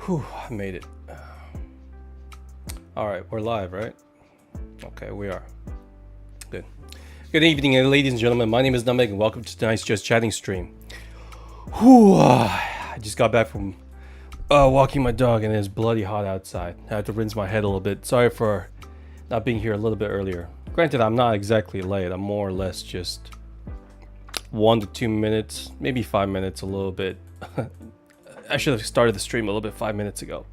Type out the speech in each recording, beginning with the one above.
Whew, I made it. All right, we're live, right? Okay, we are. Good. Good evening, ladies and gentlemen. My name is Namek, and welcome to tonight's Just Chatting stream. Whew, I just got back from walking my dog, and it's bloody hot outside. I had to rinse my head a little bit. Sorry for not being here a little bit earlier. Granted, I'm not exactly late. I'm more or less just 1 to 2 minutes, maybe 5 minutes, a little bit. I should have started the stream a little bit 5 minutes ago.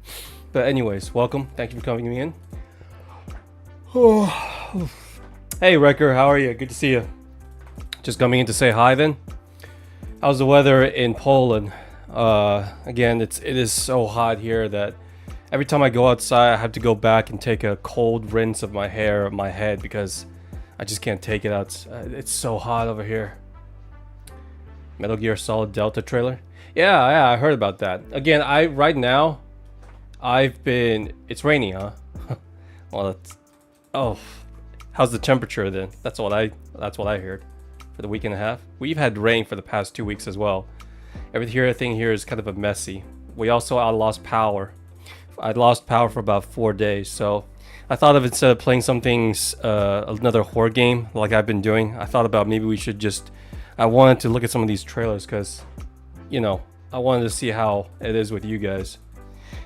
But anyways, welcome. Thank you for coming in. Hey, Wrecker, how are you? Good to see you. Just coming in to say hi then. How's the weather in Poland? Again, it is so hot here that every time I go outside, I have to go back and take a cold rinse of my hair, my head, because I just can't take it out. It's so hot over here. Metal Gear Solid Delta trailer? Yeah, I heard about that. Again, right now, it's raining, huh? Well, how's the temperature then? That's what I heard for the week and a half. We've had rain for the past 2 weeks as well. Everything here is kind of a messy. I lost power. I lost power for about 4 days, so I thought of instead of playing another horror game like I've been doing, I thought about maybe we should I wanted to look at some of these trailers because, I wanted to see how it is with you guys.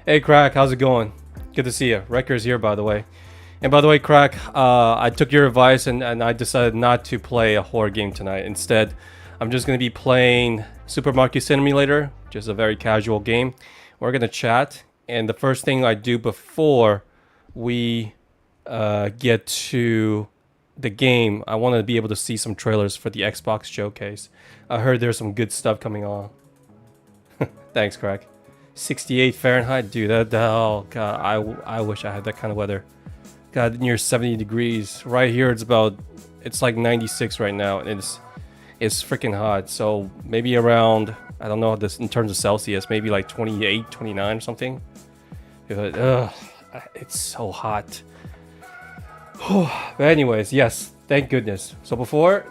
Hey, Crack, how's it going? Good to see you. Wrecker's here, by the way. And by the way, Crack, I took your advice and I decided not to play a horror game tonight. Instead, I'm just going to be playing Super Mario Simulator, which is a very casual game. We're going to chat, and the first thing I do before we get to the game, I want to be able to see some trailers for the Xbox showcase. I heard there's some good stuff coming on. Thanks, Crack. 68 Fahrenheit, dude. Oh god, I wish I had that kind of weather. God, near 70 degrees. Right here, it's like 96 right now, and it's freaking hot. So maybe around, I don't know this in terms of Celsius, maybe like 28, 29 or something. It's so hot. But anyways, yes, thank goodness. So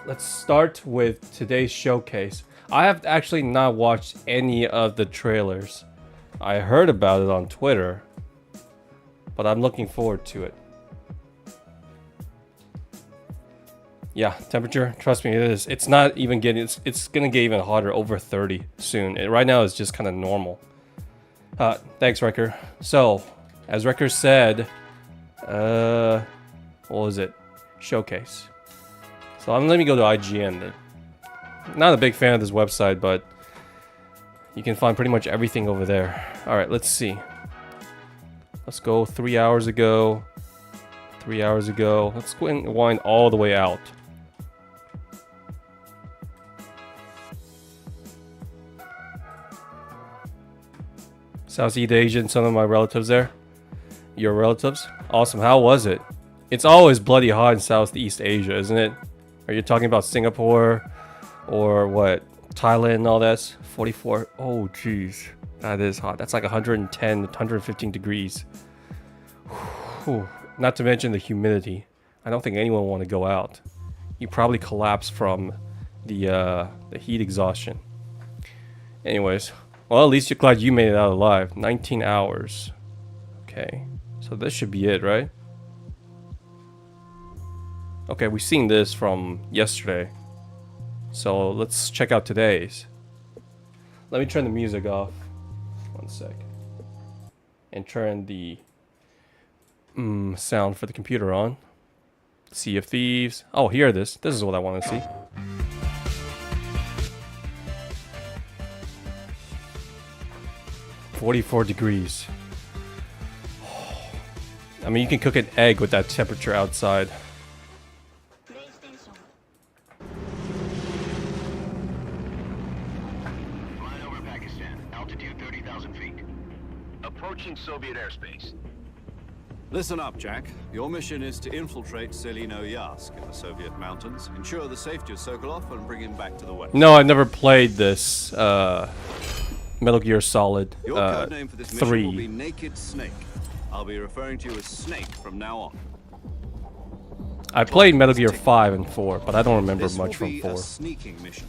let's start with today's showcase. I have actually not watched any of the trailers. I heard about it on Twitter, but I'm looking forward to it. Yeah, temperature, trust me, it is. It's not even it's gonna get even hotter, over 30 soon. Right now it's just kind of normal. Thanks, Wrecker. So, as Wrecker said, what was it? Showcase. So let me go to IGN then. Not a big fan of this website, but you can find pretty much everything over there. Alright, let's see. Let's go 3 hours ago. 3 hours ago. Let's go and wind all the way out. Southeast Asia and some of my relatives there. Your relatives? Awesome. How was it? It's always bloody hot in Southeast Asia, isn't it? Are you talking about Singapore or what? Thailand and all that? 44. Oh, jeez. That is hot. That's like 110, 115 degrees. Whew. Not to mention the humidity. I don't think anyone want to go out. You probably collapse from the heat exhaustion. Anyways. Well, at least you're glad you made it out alive. 19 hours. Okay. So this should be it, right? Okay, we've seen this from yesterday. So let's check out today's. Let me turn the music off. 1 sec. And turn the sound for the computer on. Sea of Thieves. Oh, here it is. This is what I want to see. "44 degrees. I mean, you can cook an egg with that temperature outside. Flying over Pakistan, altitude 30,000 feet. Approaching Soviet airspace. Listen up, Jack. Your mission is to infiltrate Selino Yask in the Soviet mountains, ensure the safety of Sokolov, and bring him back to the west. No, I never played this Metal Gear Solid Your code name for this mission 3. will be Naked Snake. I'll be referring to you as Snake from now on. I played Metal Gear 5 and 4, but I don't remember This much will from be 4. a sneaking mission.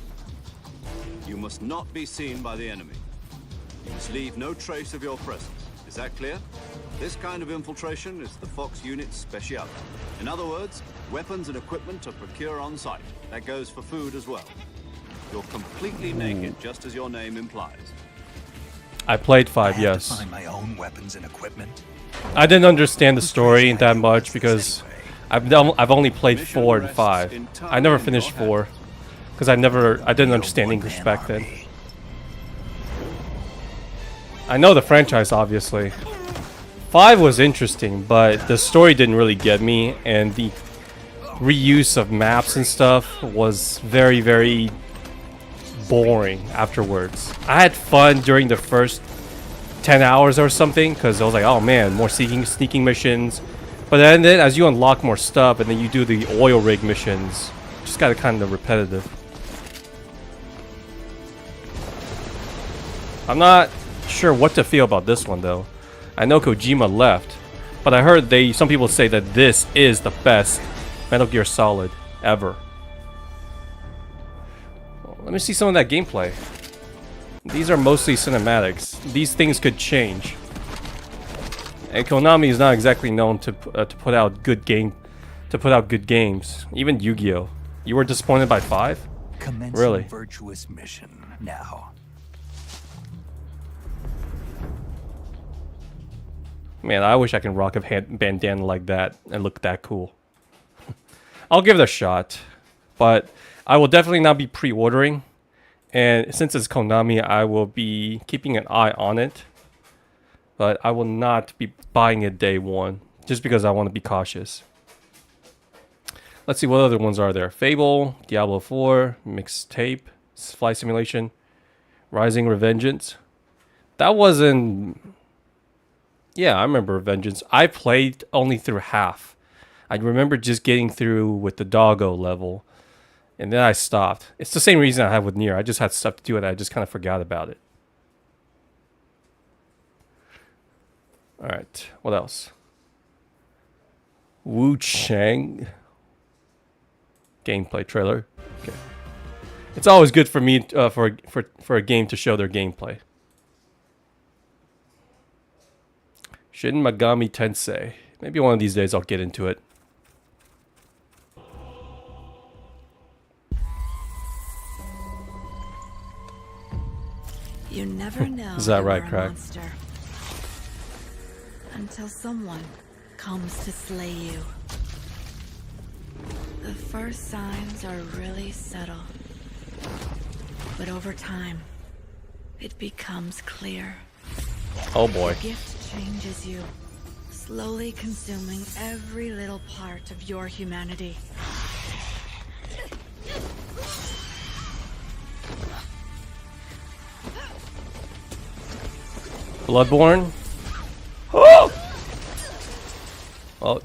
You must not be seen by the enemy. You must leave no trace of your presence. Is that clear? This kind of infiltration is the Fox unit's specialty. In other words, weapons and equipment are procured on site. That goes for food as well. You're completely naked, just as your name implies. I played I 5, have yes. to find my own weapons and equipment. I didn't understand the story that much because I've only played 4 and 5. I never finished 4 because I didn't understand English back then. I know the franchise, obviously. 5 was interesting, but the story didn't really get me, and the reuse of maps and stuff was very, very boring afterwards. I had fun during the first 10 hours or something, because I was like, oh man, more sneaking missions. But then as you unlock more stuff, and then you do the oil rig missions, it just got kind of repetitive. I'm not sure what to feel about this one though. I know Kojima left, but I heard some people say that this is the best Metal Gear Solid ever. Well, let me see some of that gameplay. These are mostly cinematics. These things could change. And Konami is not exactly known to put out good games. Even Yu-Gi-Oh! You were disappointed by 5? Commencing Really? virtuous mission now. Man, I wish I could rock a bandana like that and look that cool. I'll give it a shot, but I will definitely not be pre-ordering. And since it's Konami, I will be keeping an eye on it. But I will not be buying it day one, just because I want to be cautious. Let's see, what other ones are there? Fable, Diablo 4, Mixtape, Flight Simulation, Rising Revengeance. That wasn't... Yeah, I remember Vengeance. I played only through half. I remember just getting through with the doggo level. And then I stopped. It's the same reason I have with Nier. I just had stuff to do and I just kind of forgot about it. Alright, what else? Wu Chang. Gameplay trailer. Okay. It's always good for me for a game to show their gameplay. Shin Megami Tensei. Maybe one of these days I'll get into it. You never know. Is that you right, are a Craig? monster until someone comes to slay you. The first signs are really subtle, but over time, it becomes clear. Oh boy. The gift changes you, slowly consuming every little part of your humanity. Bloodborne? Oh! Well,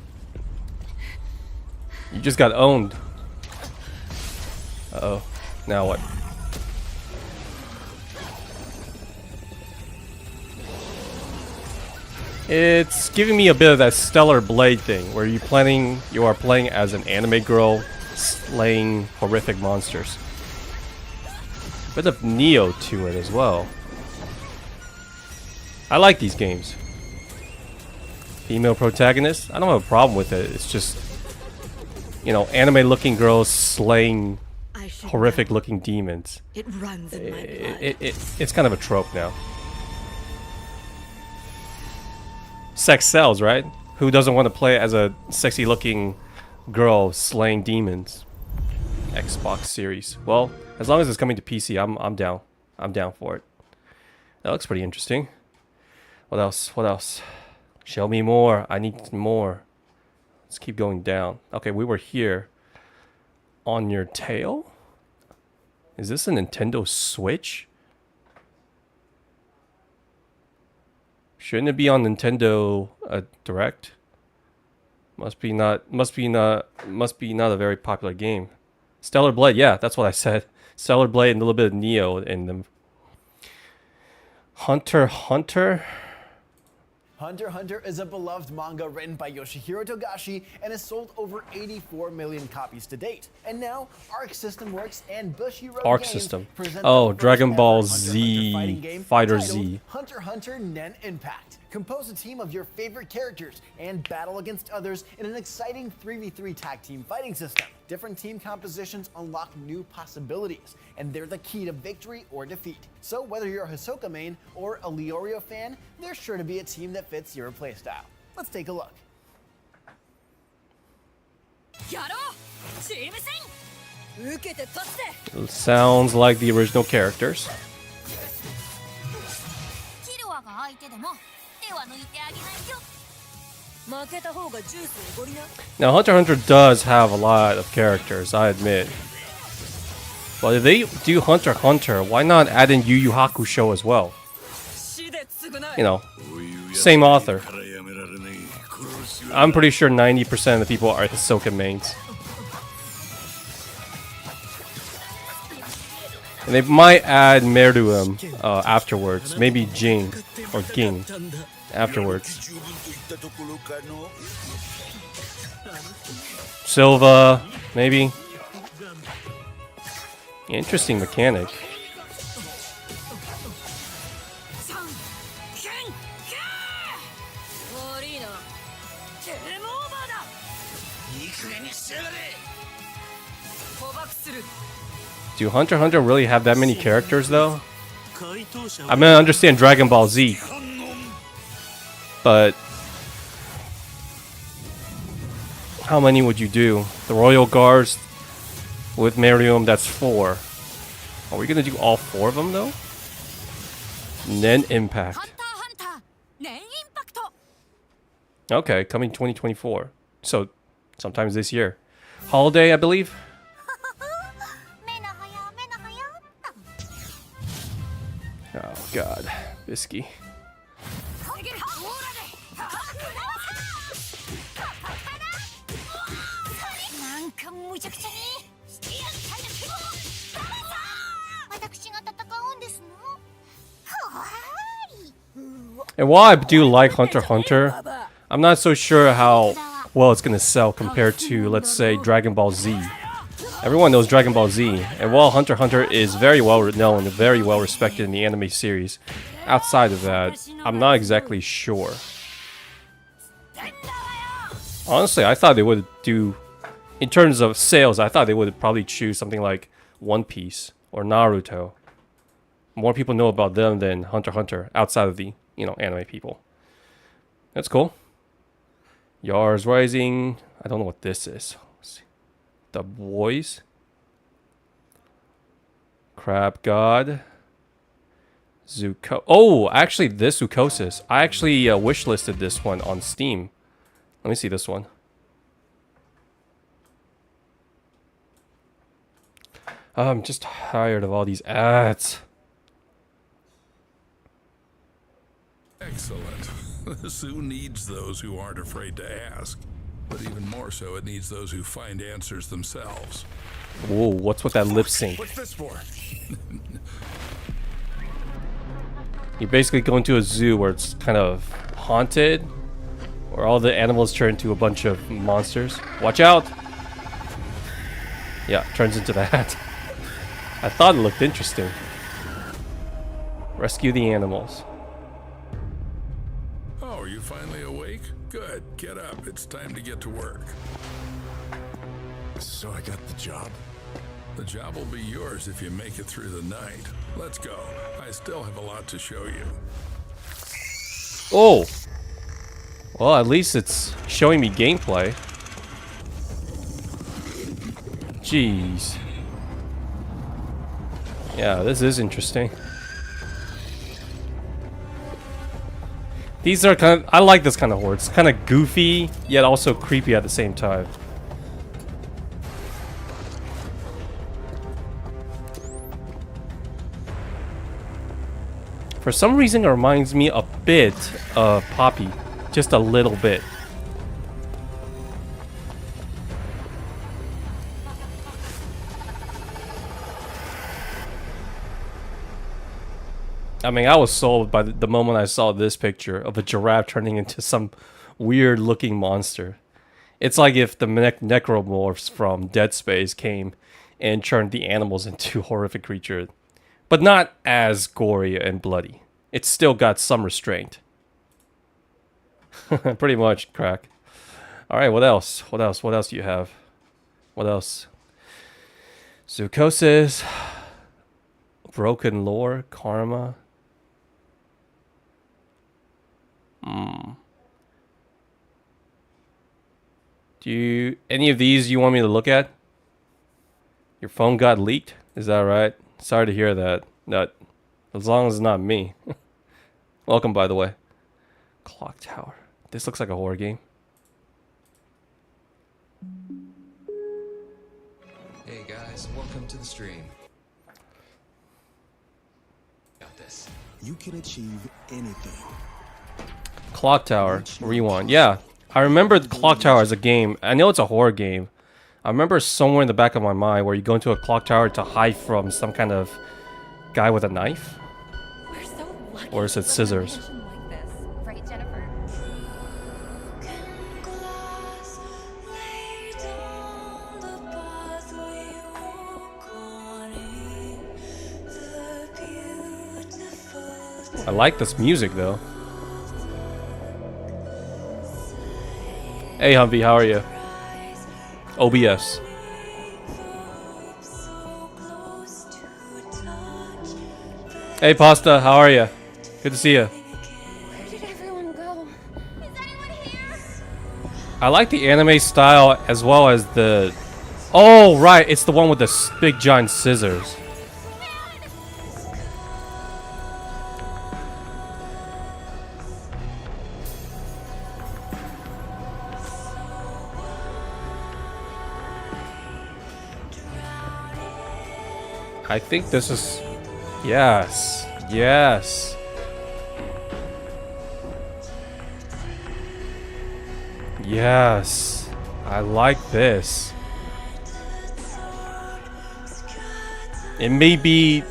you just got owned. Uh-oh. Now what? It's giving me a bit of that Stellar Blade thing, where you are playing as an anime girl slaying horrific monsters. A bit of Neo to it as well. I like these games. Female protagonist? I don't have a problem with it. It's just, you know, anime-looking girls slaying horrific-looking demons. It runs in my blood. It's kind of a trope now. Sex sells, right? Who doesn't want to play as a sexy-looking girl slaying demons? Xbox Series. Well, as long as it's coming to PC, I'm down. I'm down for it. That looks pretty interesting. What else? What else? Show me more. I need more. Let's keep going down. Okay, we were here. On your tail? Is this a Nintendo Switch? Shouldn't it be on Nintendo Direct? Must be not a very popular game. Stellar Blade, yeah, that's what I said. Stellar Blade and a little bit of Neo in them. Hunter x Hunter? Hunter x Hunter is a beloved manga written by Yoshihiro Togashi and has sold over 84 million copies to date. And now, Arc System Works and Bushiroad Arc Games System. present Oh, the first Dragon ever Ball Hunter x Hunter Z fighting game Fighter titled Z. Hunter x Hunter Nen Impact. Compose a team of your favorite characters and battle against others in an exciting 3v3 tag team fighting system. Different team compositions unlock new possibilities, and they're the key to victory or defeat. So whether you're a Hisoka main or a Leorio fan, there's sure to be a team that fits your playstyle. Let's take a look. やろうチーム戦受けて立つぜ Sounds like the original characters. キルアが相手でも手は抜いてあげないよ負けた方がジュースおごりな Now, Hunter x Hunter does have a lot of characters, I admit. But if they do Hunter x Hunter, why not add in Yu Yu Hakusho as well? 死で償え You know, same author. I'm pretty sure 90% of the people are Hisoka mains. And they might add Meruem afterwards. Maybe Jing or Ging afterwards. Silva, maybe. Interesting mechanic. 悪いなゲームオーバーだいい加減にしやがれ捕獲する Do Hunter x Hunter really have that many characters though? I mean, I understand Dragon Ball Z, but how many would you do? The Royal Guards with Meruem, that's 4. Are we gonna do all 4 of them though? Nen Impact. ハンターハンターネンインパクト Okay, coming 2024. So, sometimes this year. Holiday, I believe. 目の早目の早 Oh God, Bisky. なんかむちゃくちゃにしてやったんですけど私が戦うんですのはーい And while I do like Hunter x Hunter, I'm not so sure how well it's gonna sell compared to, let's say, Dragon Ball Z. Everyone knows Dragon Ball Z, and while Hunter x Hunter is very well known and very well respected in the anime series, outside of that, I'm not exactly sure. Honestly, I thought they would do, in terms of sales, I thought they would probably choose something like One Piece or Naruto. More people know about them than Hunter x Hunter outside of the, anime people. That's cool. Yars Rising. I don't know what this is. Let's see. The Boys. Crab God. Zuko. Oh, actually, this Zukosis. I actually wishlisted this one on Steam. Let me see this one. I'm just tired of all these ads. Excellent. The zoo needs those who aren't afraid to ask. But even more so, it needs those who find answers themselves. Whoa, what's with that lip sync? What's this for? You basically go into a zoo where it's kind of haunted, where all the animals turn into a bunch of monsters. Watch out! Yeah, turns into that. I thought it looked interesting. Rescue the animals. Oh, are you finally awake? Good. Get up. It's time to get to work. So I got the job? The job will be yours if you make it through the night. Let's go. I still have a lot to show you. Oh! Well, at least it's showing me gameplay. Jeez. Yeah, this is interesting. These are kind of... I like this kind of horde. It's kind of goofy, yet also creepy at the same time. For some reason, it reminds me a bit of Poppy. Just a little bit. I mean, I was sold by the moment I saw this picture of a giraffe turning into some weird looking monster. It's like if the necromorphs from Dead Space came and turned the animals into horrific creatures. But not as gory and bloody. It's still got some restraint. Pretty much, crack. Alright, what else? What else? What else do you have? What else? Zoochosis. Broken lore. Karma. Do you... Any of these you want me to look at? Your phone got leaked? Is that right? Sorry to hear that. Nut. As long as it's not me. Welcome, by the way. Clock Tower. This looks like a horror game. Hey guys, welcome to the stream. Got this. You can achieve anything. Clock Tower. Rewind. Yeah. I remember the Clock Tower as a game. I know it's a horror game. I remember somewhere in the back of my mind where you go into a clock tower to hide from some kind of guy with a knife. We're so lucky. Or is it scissors? Like this, right, Jennifer? I like this music though. Hey Humvee, how are you? OBS. Hey Pasta, how are you? Good to see you. Where did everyone go? Is anyone here? I like the anime style as well as the... Oh, right, it's the one with the big giant scissors. I think this is... Yes. Yes. Yes. I like this. It may be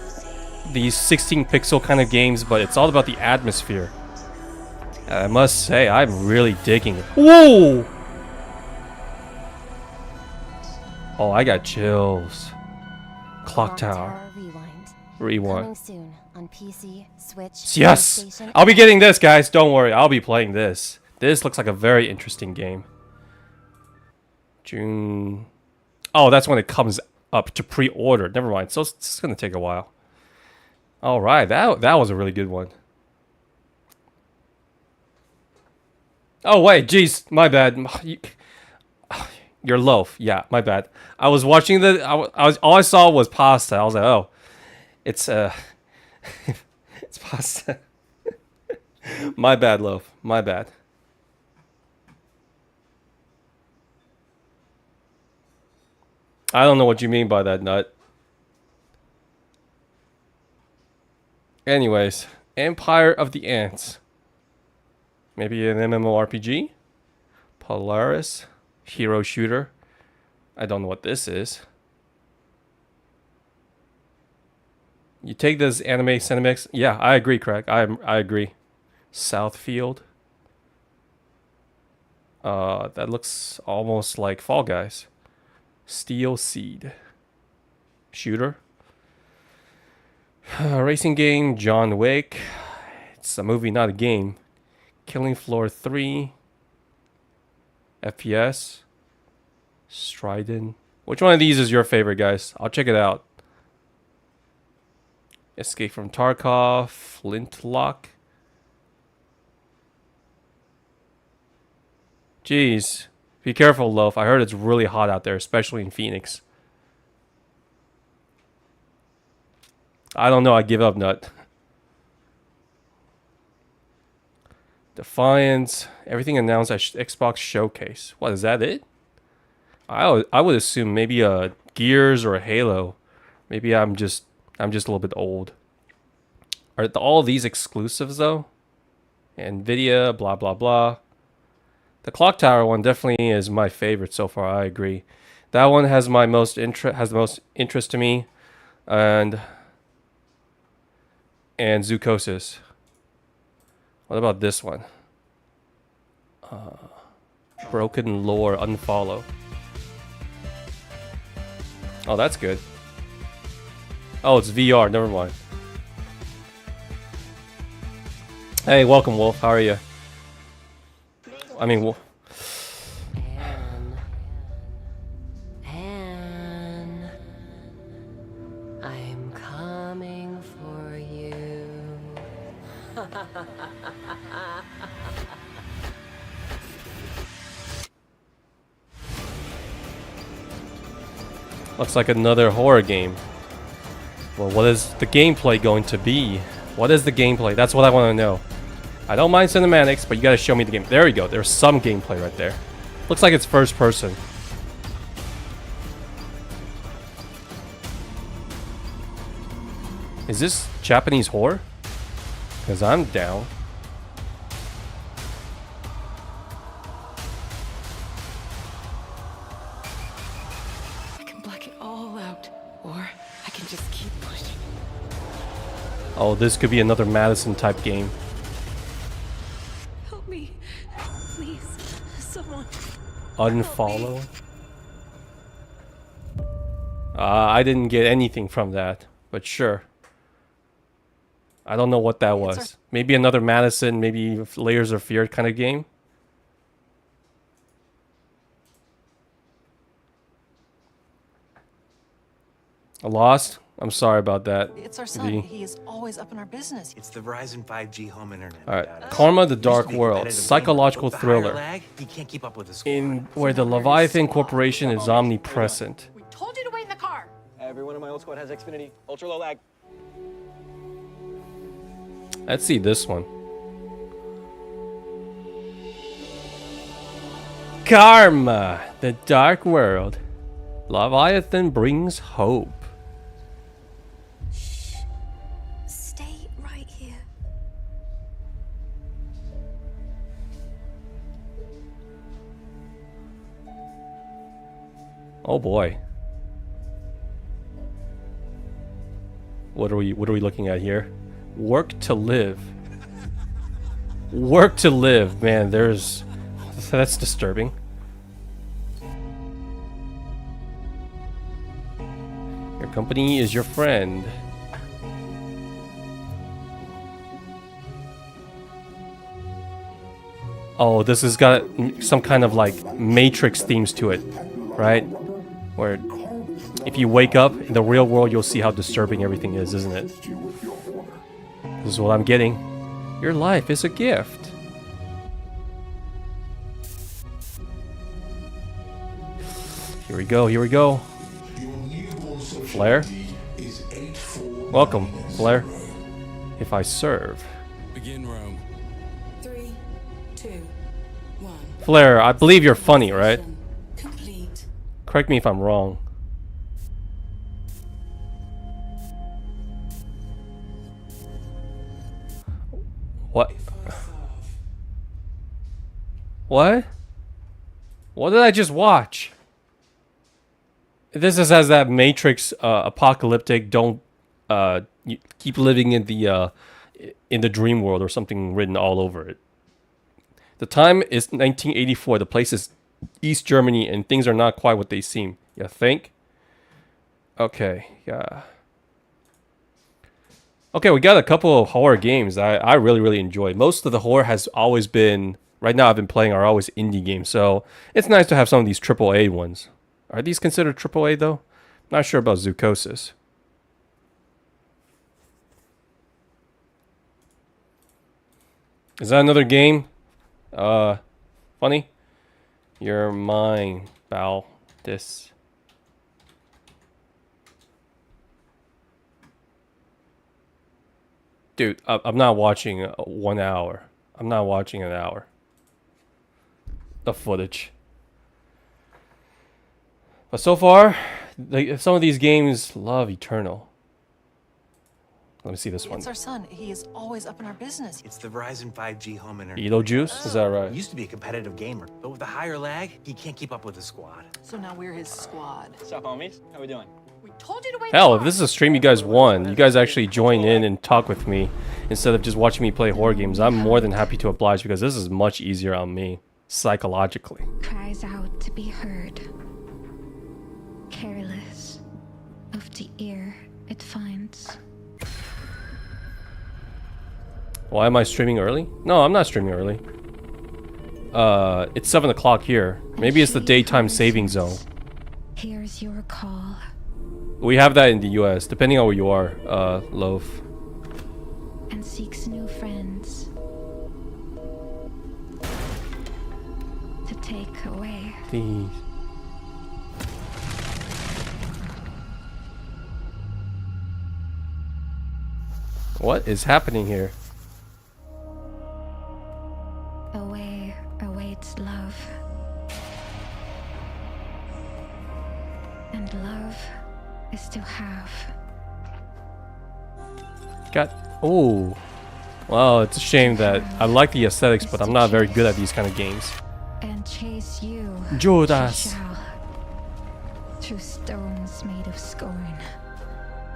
these 16 pixel kind of games, but it's all about the atmosphere. I must say, I'm really digging it. Whoa! Oh, I got chills. Clock Tower. Rewind. Coming soon on PC, Switch, Yes! PlayStation, I'll be getting this, guys. Don't worry. I'll be playing this. This looks like a very interesting game. June... Oh, that's when it comes up to pre-order. Never mind. So it's going to take a while. Alright. That was a really good one. Oh, wait. Jeez. My bad. Your loaf. Yeah, my bad. I was watching the... all I saw was pasta. I was like, oh. It's it's pasta. My bad, loaf. My bad. I don't know what you mean by that, nut. Anyways, Empire of the Ants. Maybe an MMORPG? Polaris? Hero shooter? I don't know what this is. You take this anime cinematics. Yeah, I agree, Craig. I agree. Southfield. That looks almost like Fall Guys. Steel Seed. Shooter. Racing game, John Wick. It's a movie, not a game. Killing Floor 3. FPS. Strident. Which one of these is your favorite, guys? I'll check it out. Escape from Tarkov. Flintlock. Jeez. Be careful, Loaf. I heard it's really hot out there, especially in Phoenix. I don't know. I give up, nut. Defiance. Everything announced at Xbox Showcase. What, is that it? I would assume maybe a Gears or a Halo. Maybe I'm just a little bit old. Are all these exclusives though? Nvidia, blah blah blah. The Clock Tower one definitely is my favorite so far. I agree. That one has the most interest to me, and and Zoocosis. What about this one? Broken Lore unfollow. Oh, that's good. Oh, it's VR. Never mind. Hey, welcome, Wolf. How are you? I mean, Wolf. Anne, I'm coming for you. Looks like another horror game. Well, what is the gameplay going to be? What is the gameplay? That's what I want to know. I don't mind cinematics, but you gotta show me the game. There we go. There's some gameplay right there. Looks like it's first person. Is this Japanese horror? Because I'm down. I can black it all out, or I can just keep pushing. Oh, this could be another Madison type game. Help me, please, someone. Unfollow? I didn't get anything from that, but sure. I don't know what that was. Maybe another Madison, maybe Layers of Fear kind of game. Lost? I'm sorry about that. It's our son. V. He is always up in our business. It's the Verizon 5G home internet. Alright, Karma the Dark World, psychological thriller, Lag, he can't keep up with the squad. in where the Leviathan Corporation is omnipresent. We told you to wait in the car. Everyone in my old squad has Xfinity, ultra low lag. Let's see this one. Karma, the Dark World. Leviathan brings hope. Stay right here. Oh boy. What are we looking at here? Work to live. Work to live, man, that's disturbing. Your company is your friend. Oh, this has got some kind of like Matrix themes to it, right? Where if you wake up in the real world, you'll see how disturbing everything is, isn't it? This is what I'm getting. Your life is a gift. Here we go, here we go. Flare? Welcome, Flare. If I serve. Begin roam. 3, 2, 1. Flare, I believe you're funny, right? Complete. Correct me if I'm wrong. What? What? What did I just watch? This just has that Matrix apocalyptic don't you keep living in the dream world or something written all over it. The time is 1984. The place is East Germany and things are not quite what they seem. You think? Okay, yeah. Okay, we got a couple of horror games that I really enjoy. Most of the horror has always been, right now I've been playing are always indie games, so it's nice to have some of these AAA ones. Are these considered AAA though? Not sure about Zoocosis. Is that another game? Funny? You're mine, Bow. This. Dude, I'm not watching 1 hour. I'm not watching an hour. The footage. But so far, some of these games love Eternal. Let me see this one. It's our son. He is always up in our business. It's the Verizon 5G home internet. Beetlejuice? Is that right? He used to be a competitive gamer, but with the higher lag, he can't keep up with the squad. So now we're his squad. What's up, homies? How we doing? We Told you to wait. Hell, if this is a stream you guys want, you guys actually join in and talk with me instead of just watching me play horror games, I'm more than happy to oblige because this is much easier on me, psychologically. Cries out to be heard, careless of the ear it finds. Why am I streaming early? No, I'm not streaming early. It's 7 o'clock here. Maybe it's the daytime saving zone. Here's your call. We have that in the US, depending on where you are, Loaf. And seeks new friends to take away. These. What is happening here? Away awaits love. And love is to have. Got. Oh. Well, it's a shame that I like the aesthetics, but I'm not very good at these kind of games. And chase you. Judas. She shall. Through stones made of scorn.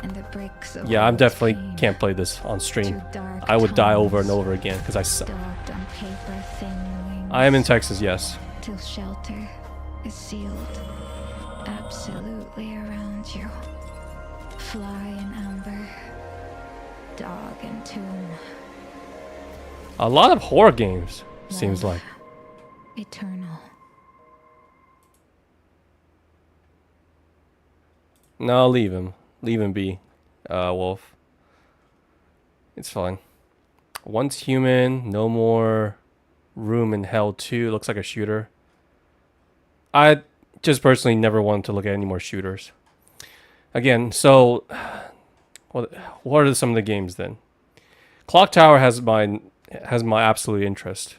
And the bricks of Yeah, I'm old definitely pain. can't play this on stream. Through dark I would die over and tunnels, over again because I suck. dogged on paper thin wings. I am in Texas, yes. Till shelter is sealed absolutely around you. Fly in amber, dog in tomb. A lot of horror games, seems like. Eternal. No, leave him. Leave him be, Wolf. It's fine. Once human, no more room in hell 2. Looks like a shooter. I just personally never wanted to look at any more shooters. Again, so what are some of the games then? Clock Tower has my absolute interest.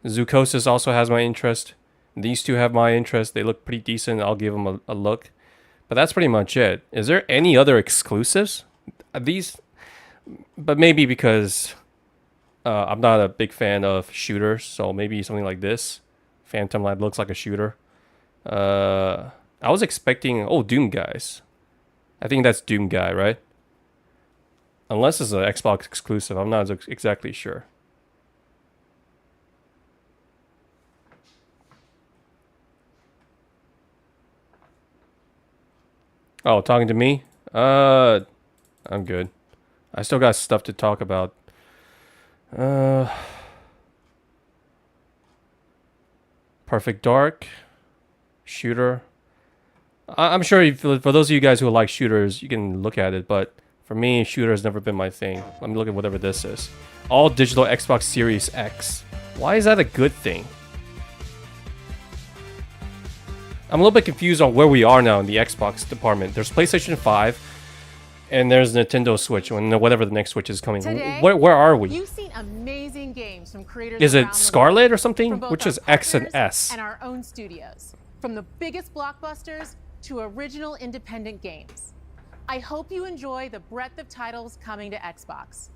Zoocosis also has my interest. These two have my interest. They look pretty decent. I'll give them a look. But that's pretty much it. Is there any other exclusives? These, but maybe because I'm not a big fan of shooters, so maybe something like this. Phantom Lab looks like a shooter. I was expecting, Doom Guys. I think that's Doom Guy, right? Unless it's an Xbox exclusive, I'm not exactly sure. Oh, talking to me? I'm good. I still got stuff to talk about. Perfect Dark. Shooter. I'm sure for those of you guys who like shooters, you can look at it, but for me, shooter has never been my thing. Let me look at whatever this is. All digital Xbox Series X. Why is that a good thing? I'm a little bit confused on where we are now in the Xbox department. There's PlayStation 5, and there's Nintendo Switch, and whatever the next Switch is coming. Today, Where are we? You've seen amazing games from creators. Is it around the Scarlet world, or something? from both Which our is X and partners S? And our own studios, from the biggest blockbusters to original independent games. I hope you enjoy the breadth of titles coming to Xbox.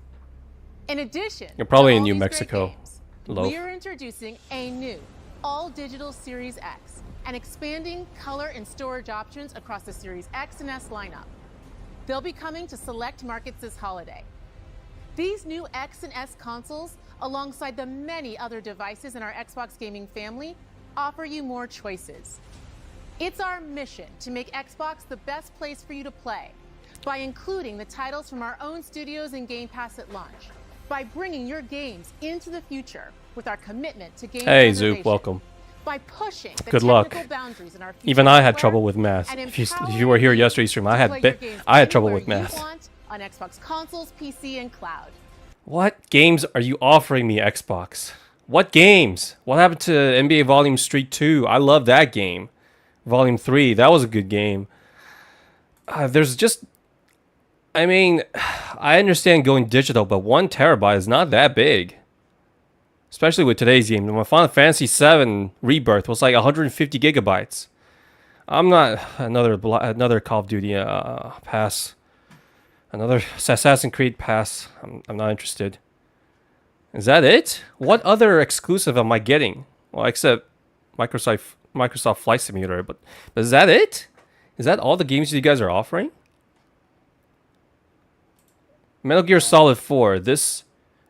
In addition, You're probably to in all New these great Mexico, games, Loaf. we are introducing a new all-digital Series X and expanding color and storage options across the Series X and S lineup. They'll be coming to select markets this holiday. These new X and S consoles, alongside the many other devices in our Xbox gaming family, offer you more choices. It's our mission to make Xbox the best place for you to play by including the titles from our own studios and Game Pass at launch, by bringing your games into the future with our commitment to game Hey, preservation, Zoop, welcome. by pushing the Good luck. technical boundaries in our future Even I had hardware, trouble with math. and If you empowering were here yesterday's stream, I to had play your games trouble anywhere with math. you want on Xbox consoles, PC, and cloud. What games are you offering me, Xbox? What games? What happened to NBA Volume Street 2? I love that game. Volume 3, that was a good game. There's just... I mean, I understand going digital, but 1 terabyte is not that big. Especially with today's game. My Final Fantasy VII Rebirth was like 150 gigabytes. I'm not... Another Call of Duty pass. Another Assassin's Creed pass. I'm not interested. Is that it? What other exclusive am I getting? Well, except Microsoft Flight Simulator. But is that it? Is that all the games you guys are offering? Metal Gear Solid 4. This,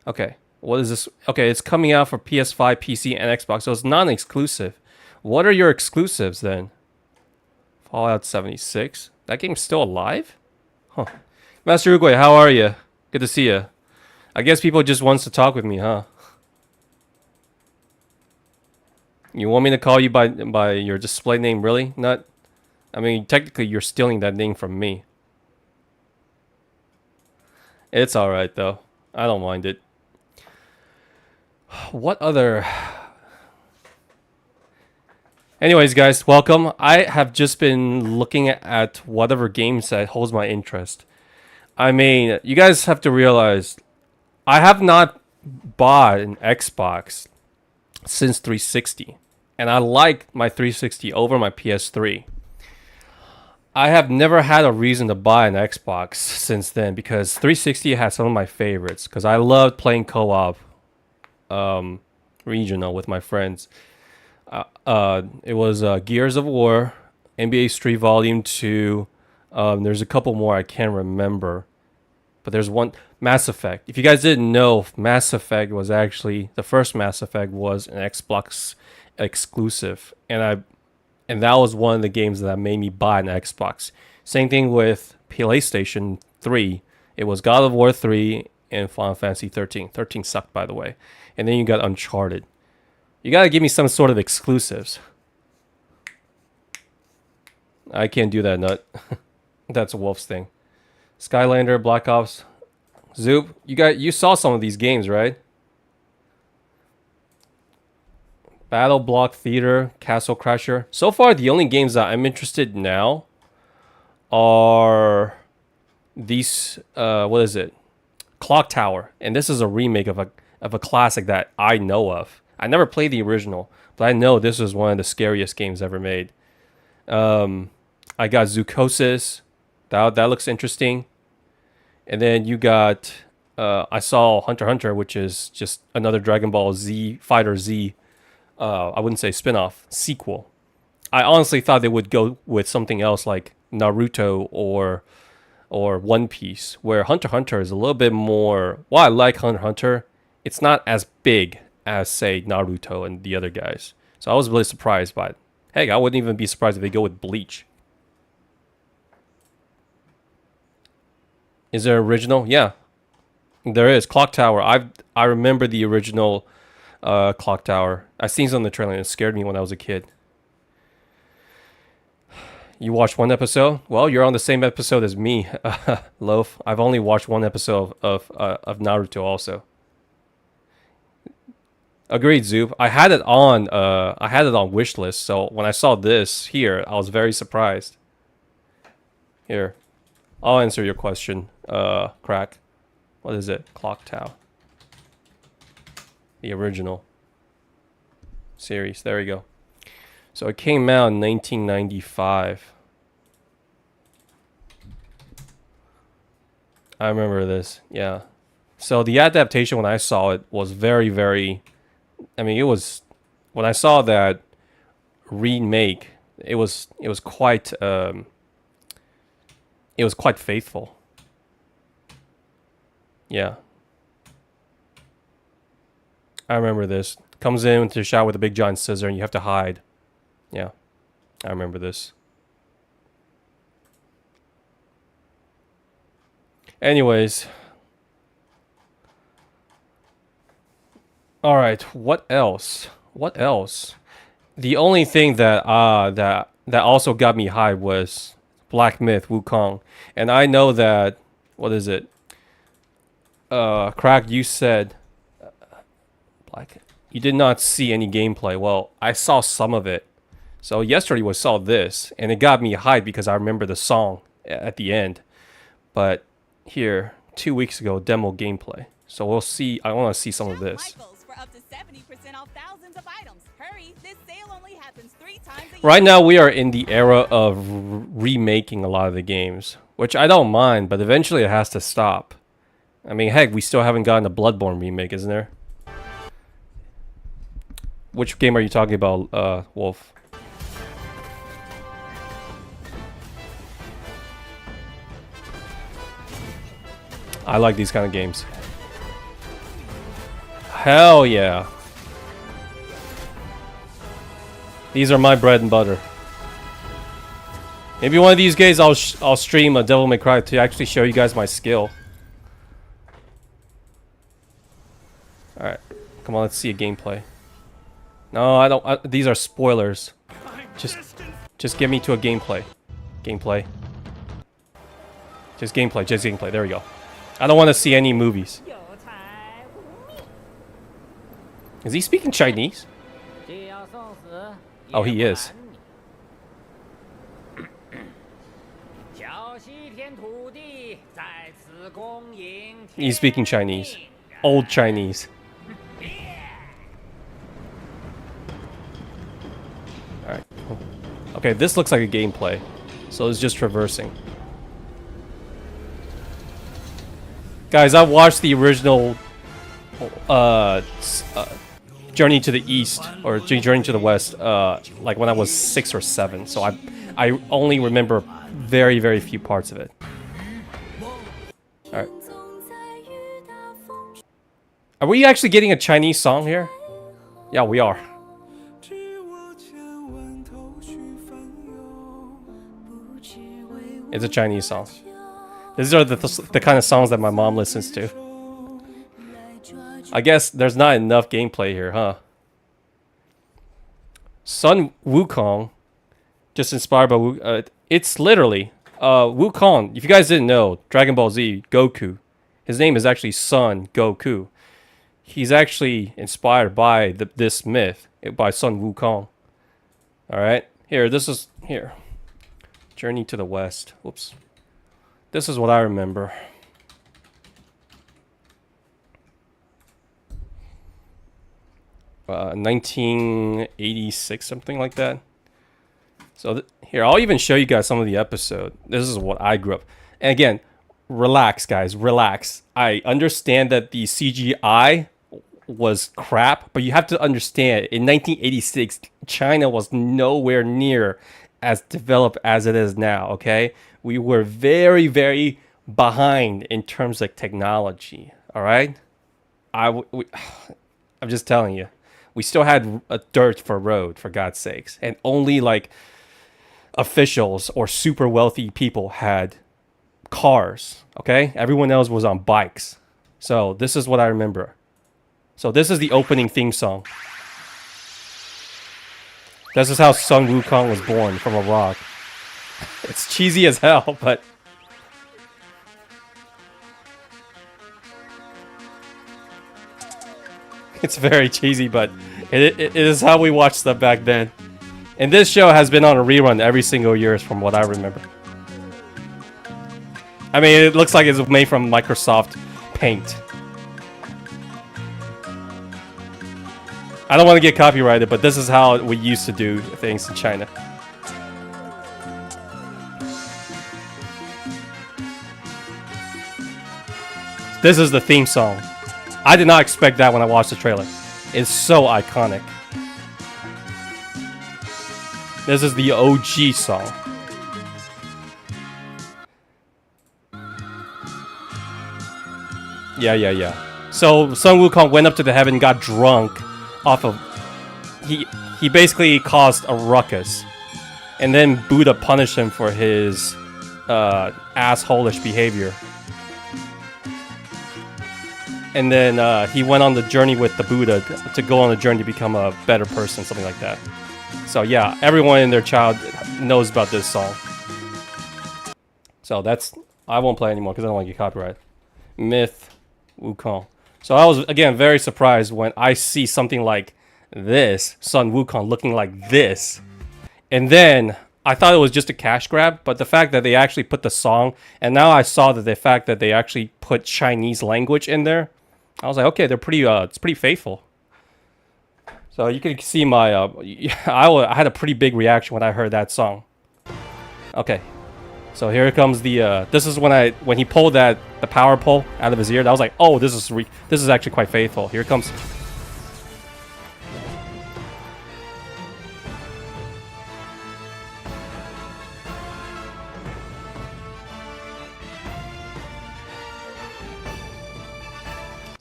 okay. What is this? Okay, it's coming out for PS5, PC, and Xbox, so it's non-exclusive. What are your exclusives then? Fallout 76. That game's still alive? Huh. Master Uguay, how are you? Good to see you. I guess people just wants to talk with me, huh? You want me to call you by your display name, really? Not. I mean, technically, you're stealing that name from me. It's all right though. I don't mind it. What other? Anyways, guys, welcome. I have just been looking at whatever games that holds my interest. I mean, you guys have to realize, I have not bought an Xbox since 360, and I like my 360 over my PS3. I have never had a reason to buy an Xbox since then because 360 has some of my favorites. Because I loved playing co-op, regional with my friends. It was Gears of War, NBA Street Volume 2. There's a couple more I can't remember, but there's one, Mass Effect. If you guys didn't know, Mass Effect was actually, the first Mass Effect was an Xbox exclusive, and that was one of the games that made me buy an Xbox. Same thing with PlayStation 3. It was God of War 3 and Final Fantasy 13. 13 sucked, by the way. And then you got Uncharted. You gotta give me some sort of exclusives. I can't do that, Nut. That's a Wolf's thing. Skylander, Black Ops. Zoop, you saw some of these games, right? Battle Block Theater, Castle Crasher. So far, the only games that I'm interested in now are these. What is it? Clock Tower, and this is a remake of a classic that I know of. I never played the original, but I know this was one of the scariest games ever made. I got Zoocosis. That looks interesting. And then you got I saw Hunter x Hunter, which is just another Dragon Ball Z Fighter Z. I wouldn't say spin-off, sequel. I honestly thought they would go with something else like Naruto or One Piece, where Hunter x Hunter is a little bit more. While I like Hunter x Hunter, it's not as big as, say, Naruto and the other guys. So I was really surprised by it. Heck, I wouldn't even be surprised if they go with Bleach. Is there original? Yeah, there is. Clock Tower. I remember the original Clock Tower. I seen some in the trailer and it scared me when I was a kid. You watched one episode? Well, you're on the same episode as me, Loaf. I've only watched one episode of Naruto also. Agreed, Zoop. I had it on wishlist, so when I saw this here, I was very surprised. Here, I'll answer your question, Crack. What is it? Clock Tower. The original series. There we go. So it came out in 1995. I remember this. Yeah. So the adaptation when I saw it was very, very. I mean, it was when I saw that remake. It was quite. It was quite faithful. Yeah. I remember this. Comes into the shot with a big giant scissor and you have to hide. Yeah. I remember this. Anyways. Alright, what else? What else? The only thing that also got me high was Black Myth Wukong. And I know that, what is it? Crack, you said you did not see any gameplay. Well, I saw some of it. So yesterday we saw this, and it got me hyped because I remember the song at the end. But here, 2 weeks ago, demo gameplay. So we'll see. I want to see some of this. Right now we are in the era of remaking a lot of the games, which I don't mind, but eventually it has to stop. I mean, heck, we still haven't gotten a Bloodborne remake, isn't there? Which game are you talking about, Wolf? I like these kind of games. Hell yeah. These are my bread and butter. Maybe one of these days I'll stream a Devil May Cry to actually show you guys my skill. Alright. Come on, let's see a gameplay. No, I don't. These are spoilers. Just get me to a gameplay. Gameplay. Just gameplay. Just gameplay. There we go. I don't want to see any movies. Is he speaking Chinese? Oh, he is. He's speaking Chinese. Old Chinese. Alright, cool. Okay, this looks like a gameplay. So it's just traversing. Guys, I've watched the original Journey to the East or Journey to the West like when I was 6 or 7. So I only remember very, very few parts of it. Alright. Are we actually getting a Chinese song here? Yeah, we are. It's a Chinese song. These are the kind of songs that my mom listens to. I guess there's not enough gameplay here, huh? Sun Wukong, just inspired by it's literally Wukong. If you guys didn't know, Dragon Ball Z Goku, his name is actually Sun Goku. He's actually inspired by this myth by Sun Wukong. All right, here. This is here. Journey to the West. Whoops. This is what I remember. Uh, 1986, something like that. So here, I'll even show you guys some of the episode. This is what I grew up. And again, relax, guys, relax. I understand that the CGI was crap, but you have to understand, in 1986, China was nowhere near as developed as it is now, okay? We were very, very behind in terms of technology, all right? I'm just telling you. We still had a dirt for road, for God's sakes. And only like officials or super wealthy people had cars, okay? Everyone else was on bikes. So this is what I remember. So this is the opening theme song. This is how Sun Wukong was born, from a rock. It's cheesy as hell, but... it's very cheesy, but it is how we watched stuff back then. And this show has been on a rerun every single year from what I remember. I mean, it looks like it's made from Microsoft Paint. I don't want to get copyrighted, but this is how we used to do things in China. This is the theme song. I did not expect that when I watched the trailer. It's so iconic. This is the OG song. Yeah. So Sun Wukong went up to the heaven, got drunk off of... He basically caused a ruckus. And then Buddha punished him for his asshole-ish behavior. And then he went on the journey with the Buddha to go on a journey to become a better person, something like that. So yeah, everyone in their child knows about this song. So that's... I won't play anymore because I don't want to get copyrighted. Myth Wukong. So I was, again, very surprised when I see something like this, Sun Wukong looking like this. And then I thought it was just a cash grab, but the fact that they actually put the song, and now I saw that the fact that they actually put Chinese language in there, I was like, okay, they're pretty, it's pretty faithful. So you can see my, I had a pretty big reaction when I heard that song. Okay, so here comes the, this is when he pulled the power pole out of his ear. I was like, oh, this is actually quite faithful. Here it comes.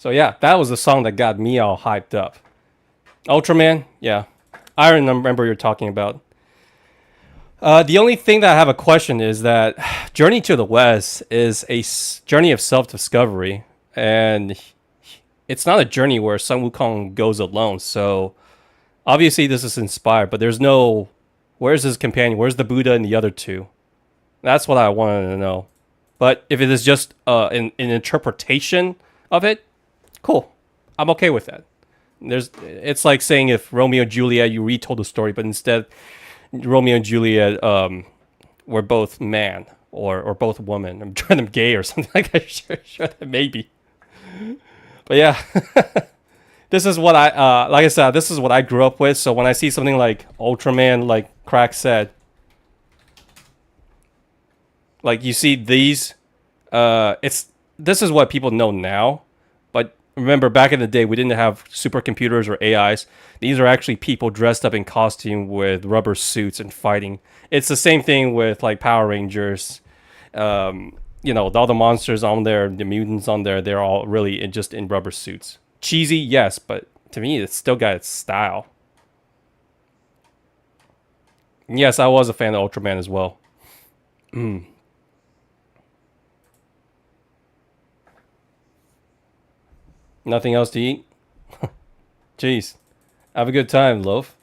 So yeah, that was the song that got me all hyped up. Ultraman, yeah. I remember you're talking about. The only thing that I have a question is that Journey to the West is a journey of self-discovery, and it's not a journey where Sun Wukong goes alone. So obviously this is inspired, but there's no, where's his companion? Where's the Buddha and the other two? That's what I wanted to know. But if it is just an interpretation of it, cool. I'm okay with that. It's like saying if Romeo and Juliet, you retold the story, but instead Romeo and Juliet were both man or both woman. I'm trying them gay or something like that. Sure that maybe. But yeah, this is what I like I said. This is what I grew up with. So when I see something like Ultraman, like Crack said, like you see these, this is what people know now. But remember, back in the day, we didn't have supercomputers or AIs. These are actually people dressed up in costume with rubber suits and fighting. It's the same thing with like Power Rangers. You know, all the monsters on there, the mutants on there, they're all really just in rubber suits. Cheesy, yes, but to me, it's still got its style. Yes, I was a fan of Ultraman as well. Nothing else to eat? Jeez. Have a good time, Loaf.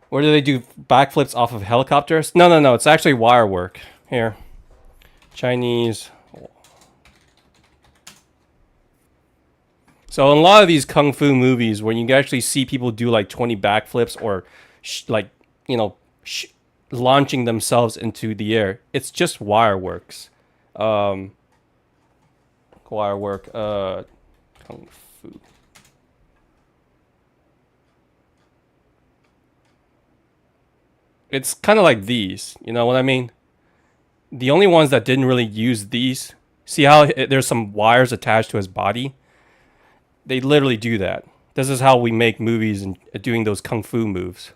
Where do they do backflips off of helicopters? No. It's actually wire work. Here. Chinese. So in a lot of these kung fu movies, when you actually see people do like 20 backflips or like, you know, launching themselves into the air, it's just wire works. Wire work. Kung fu. It's kind of like these, you know what I mean? The only ones that didn't really use these, see how there's some wires attached to his body? They literally do that. This is how we make movies and doing those kung fu moves.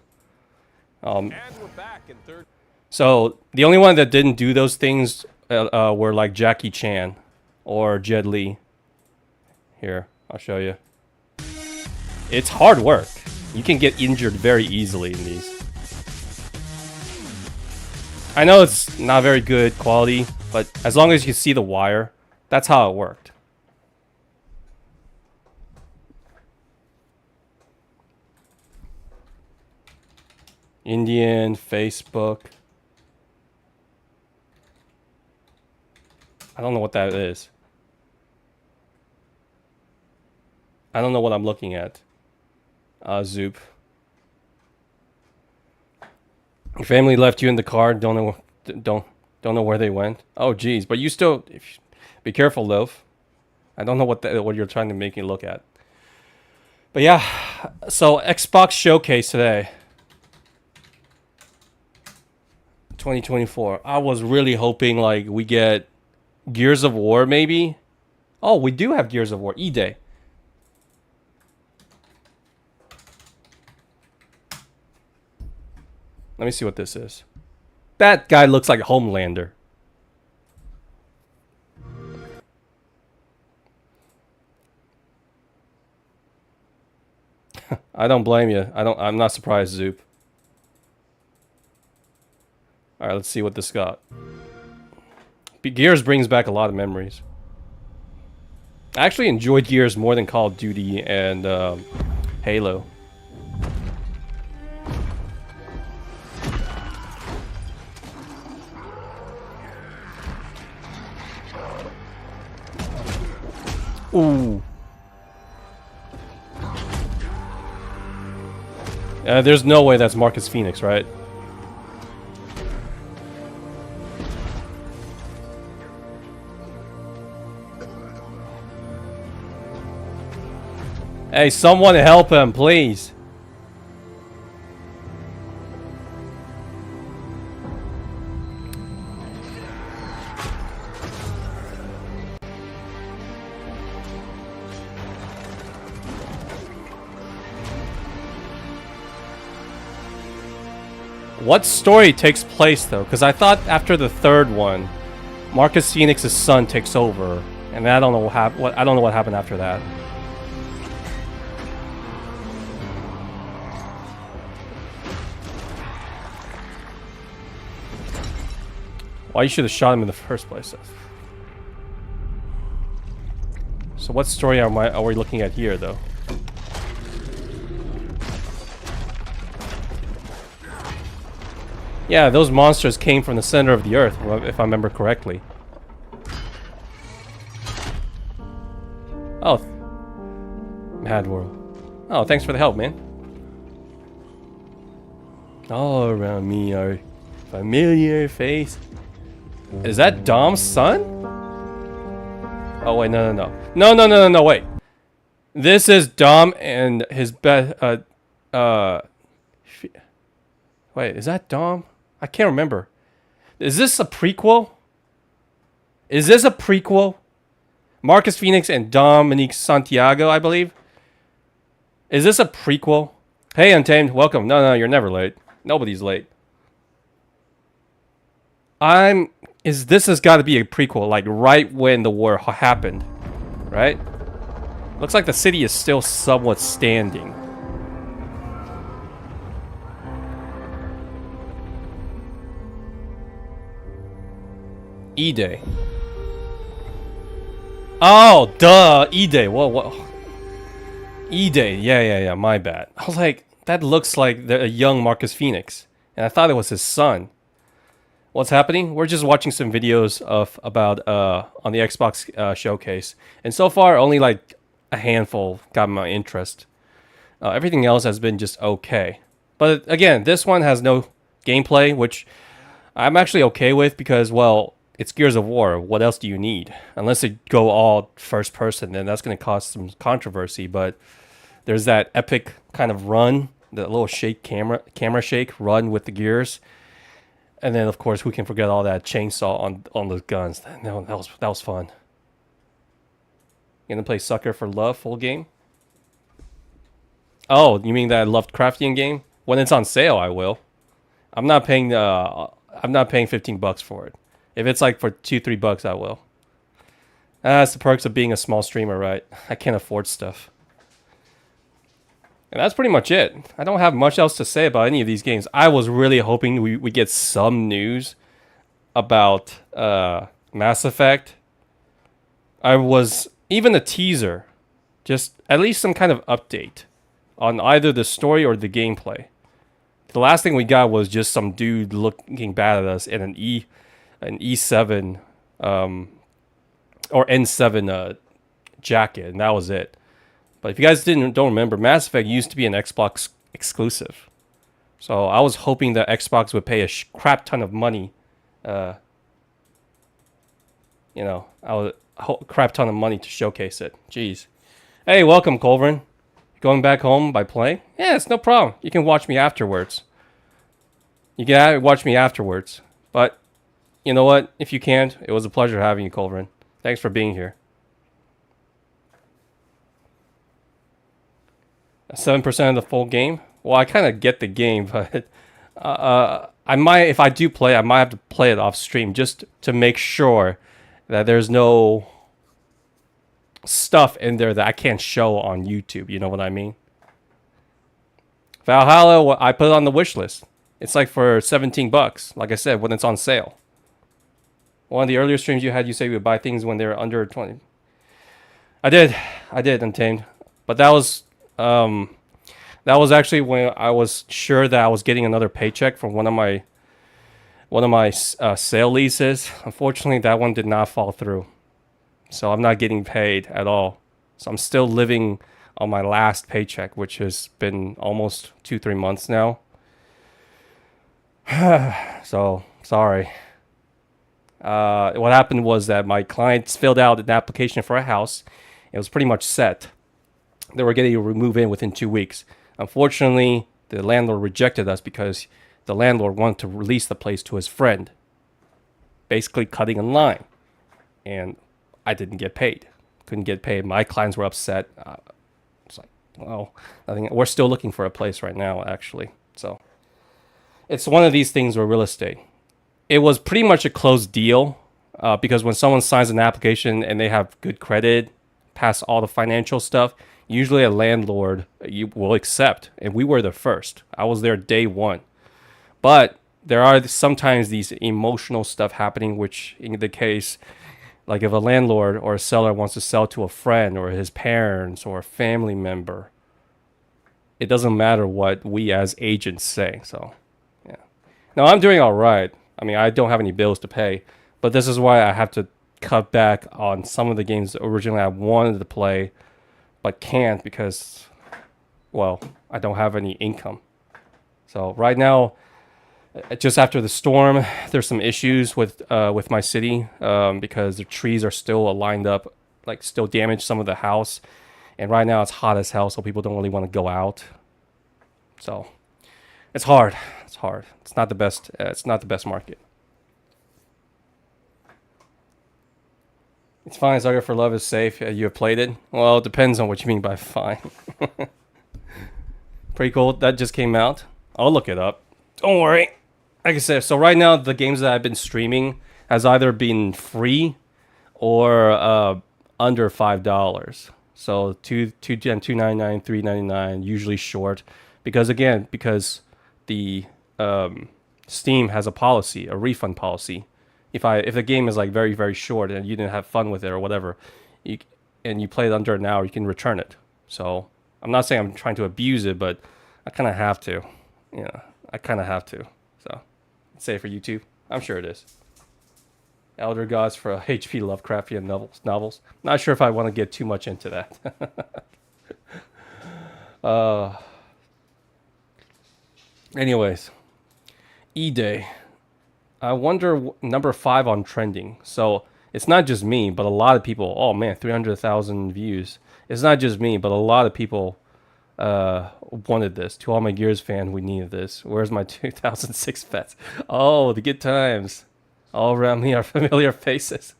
And we're back in third. So the only one that didn't do those things were like Jackie Chan or Jet Li. Here, I'll show you. It's hard work. You can get injured very easily in these. I know it's not very good quality, but as long as you see the wire, that's how it worked. Indian, Facebook. I don't know what that is. I don't know what I'm looking at. Zoop. Your family left you in the car. Don't know where they went. Oh, geez. But you still be careful, Loaf. I don't know what you're trying to make me look at. But yeah, so Xbox Showcase today, 2024. I was really hoping like we get Gears of War maybe. Oh, we do have Gears of War. E-Day. Let me see what this is. That guy looks like a Homelander. I don't blame you. I'm not surprised, Zoop. Alright, let's see what this got. Gears brings back a lot of memories. I actually enjoyed Gears more than Call of Duty and Halo. Ooh. There's no way that's Marcus Phoenix, right? Hey, someone help him, please. What story takes place though? Because I thought after the third one, Marcus Phoenix's son takes over And I don't know I don't know what happened after that. Why you should have shot him in the first place. So what story are we looking at here, though? Yeah, those monsters came from the center of the earth, if I remember correctly. Oh. Mad World. Oh, thanks for the help, man. All around me are familiar face. Is that Dom's son? Oh, wait, no, wait. This is Dom and his wait, is that Dom? I can't remember. Is this a prequel? Is this a prequel? Marcus Phoenix and Dominique Santiago, I believe. Is this a prequel? Hey, Untamed, welcome. No, you're never late. Nobody's late. This has got to be a prequel, like right when the war happened, right? Looks like the city is still somewhat standing. E-Day. Oh, duh, E-Day. What? E-Day. Yeah. My bad. I was like, that looks like a young Marcus Phoenix, and I thought it was his son. What's happening? We're just watching some videos about on the Xbox showcase, and so far only like a handful got my interest. Everything else has been just okay. But again, this one has no gameplay, which I'm actually okay with because, well, it's Gears of War. What else do you need? Unless they go all first person, then that's going to cause some controversy. But there's that epic kind of run, the little camera shake run with the gears. And then, of course, who can forget all that chainsaw on the guns? That was fun. You gonna play Sucker for Love full game? Oh, you mean that Lovecraftian game? When it's on sale, I will. I'm not paying $15 for it. If it's like for $2-3, I will. That's the perks of being a small streamer, right? I can't afford stuff. And that's pretty much it. I don't have much else to say about any of these games. I was really hoping we get some news about Mass Effect. Even a teaser. Just at least some kind of update on either the story or the gameplay. The last thing we got was just some dude looking bad at us in an E7 or N7 jacket, and that was it. But if you guys don't remember, Mass Effect used to be an Xbox exclusive. So I was hoping that Xbox would pay a crap ton of money. Crap ton of money to showcase it. Jeez. Hey, welcome, Colvin. Going back home by plane? Yeah, it's no problem. You can watch me afterwards. But you know what? If you can't, it was a pleasure having you, Colvin. Thanks for being here. 7% of the full game? Well, I kind of get the game, but I might, if I do play, I might have to play it off stream just to make sure that there's no stuff in there that I can't show on YouTube. You know what I mean? Valhalla, I put it on the wish list. It's like for $17. Like I said, when it's on sale. One of the earlier streams you had, you say you would buy things when they were under 20. I did, Untamed. But that was actually when I was sure that I was getting another paycheck from one of my sale leases. Unfortunately, that one did not fall through. So I'm not getting paid at all. So I'm still living on my last paycheck, which has been almost 2-3 months now. So, sorry. What happened was that my clients filled out an application for a house. It was pretty much set. They were getting to move in within 2 weeks. Unfortunately, the landlord rejected us because the landlord wanted to release the place to his friend. Basically cutting in line. And I didn't get paid. Couldn't get paid. My clients were upset. It's like, well, we're still looking for a place right now, actually. So it's one of these things with real estate. It was pretty much a closed deal. because when someone signs an application and they have good credit, pass all the financial stuff, usually a landlord you will accept. And we were the first. I was there day one. But there are sometimes these emotional stuff happening, which in the case, like if a landlord or a seller wants to sell to a friend or his parents or a family member, it doesn't matter what we as agents say. So, yeah. Now, I'm doing all right. I mean, I don't have any bills to pay, but this is why I have to cut back on some of the games that originally I wanted to play, but can't because, well, I don't have any income. So right now, just after the storm, there's some issues with my city because the trees are still lined up, like still damaged some of the house. And right now it's hot as hell, so people don't really want to go out. So it's hard. It's hard. It's not the best. It's not the best market. It's fine. Saga for Love is safe. You have played it? Well, it depends on what you mean by fine. Pretty cool. That just came out. I'll look it up. Don't worry. Like I said, so right now the games that I've been streaming has either been free or under $5. So $2.99, $3.99, usually short, because the Steam has a policy, a refund policy. If the game is like very, very short and you didn't have fun with it or whatever, and you play it under an hour, you can return it. So I'm not saying I'm trying to abuse it, but I kind of have to. Yeah, I kind of have to. So say for YouTube, I'm sure it is. Elder Gods for H.P. Lovecraftian novels. Not sure if I want to get too much into that. Anyways, E-Day. I wonder number 5 on trending. So it's not just me, but a lot of people. Oh man, 300,000 views. It's not just me, but a lot of people wanted this. To all my Gears fan, we needed this. Where's my 2006 vets? Oh, the good times. All around me are familiar faces.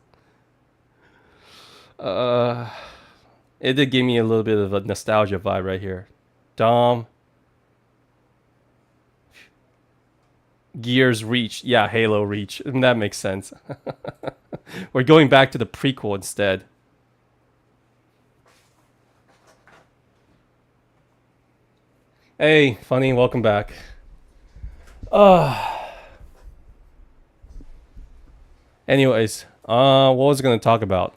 It did give me a little bit of a nostalgia vibe right here. Dom. Gears Reach. Yeah, Halo Reach. That makes sense. We're going back to the prequel instead. Hey, Funny, welcome back. Anyways, what was I going to talk about?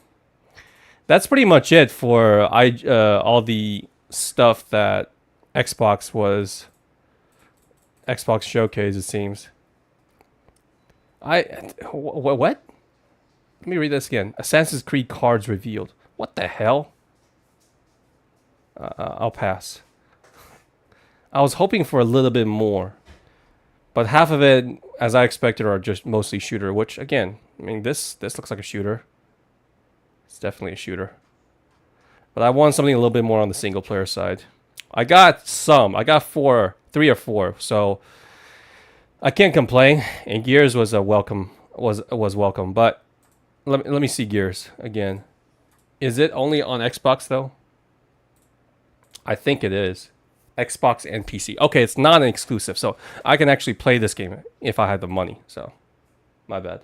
That's pretty much it for all the stuff that Xbox Showcase, it seems. What? Let me read this again. Assassin's Creed cards revealed. What the hell? I'll pass. I was hoping for a little bit more, but half of it, as I expected, are just mostly shooter, which again, I mean, this looks like a shooter. It's definitely a shooter. But I want something a little bit more on the single player side. I got 3 or 4, so I can't complain. And Gears was welcome. But let me see Gears again. Is it only on Xbox though? I think it is. Xbox and PC. Okay, it's not an exclusive, so I can actually play this game if I had the money. So, my bad.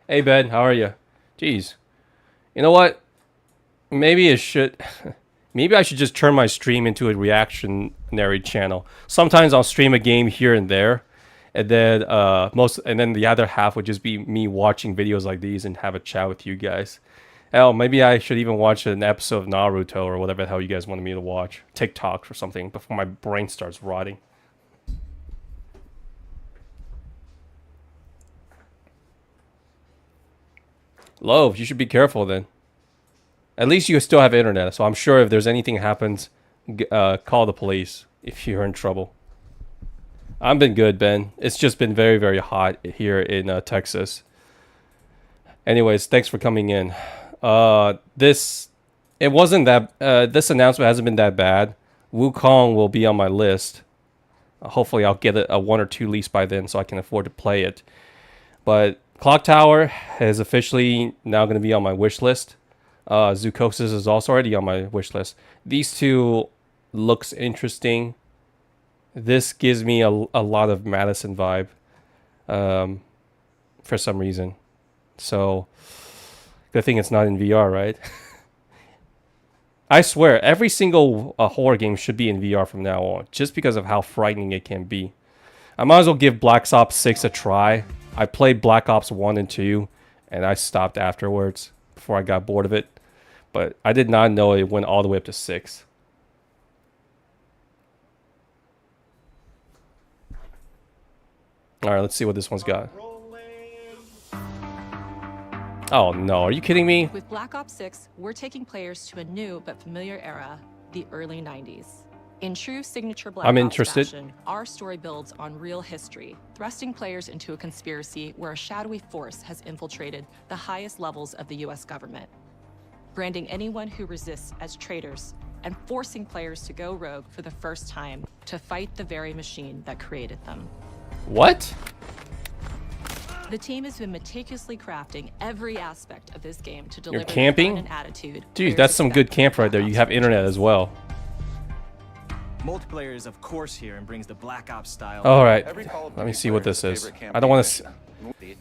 Hey Ben, how are you? Jeez. You know what? Maybe I should just turn my stream into a reactionary channel. Sometimes I'll stream a game here and there, and then the other half would just be me watching videos like these and have a chat with you guys. Hell, maybe I should even watch an episode of Naruto or whatever the hell you guys wanted me to watch. TikTok or something before my brain starts rotting. Love, you should be careful then. At least you still have internet, so I'm sure if there's anything happens, call the police if you're in trouble. I've been good, Ben. It's just been very, very hot here in Texas. Anyways, thanks for coming in. This announcement hasn't been that bad. Wukong will be on my list. Hopefully I'll get a 1 or 2 lease by then so I can afford to play it. But Clock Tower is officially now going to be on my wish list. Zoocosis is also already on my wish list. These two looks interesting. This gives me a lot of Madison vibe for some reason. So, good thing it's not in VR, right? I swear, every single horror game should be in VR from now on, just because of how frightening it can be. I might as well give Black Ops 6 a try. I played Black Ops 1 and 2, and I stopped afterwards before I got bored of it. But I did not know it went all the way up to 6. Alright, let's see what this one's got. Oh no, are you kidding me? With Black Ops 6, we're taking players to a new but familiar era, the early 90s. In true signature Black I'm Ops interested. fashion, our story builds on real history, thrusting players into a conspiracy where a shadowy force has infiltrated the highest levels of the US government, branding anyone who resists as traitors and forcing players to go rogue for the first time to fight the very machine that created them. What? The team has been meticulously crafting every aspect of this game to deliver You're camping? an attitude. Dude, that's some good camp right there. You have internet as well. Multiplayer is of course here and brings the Black Ops style. All right, let me see what this is. I don't want to.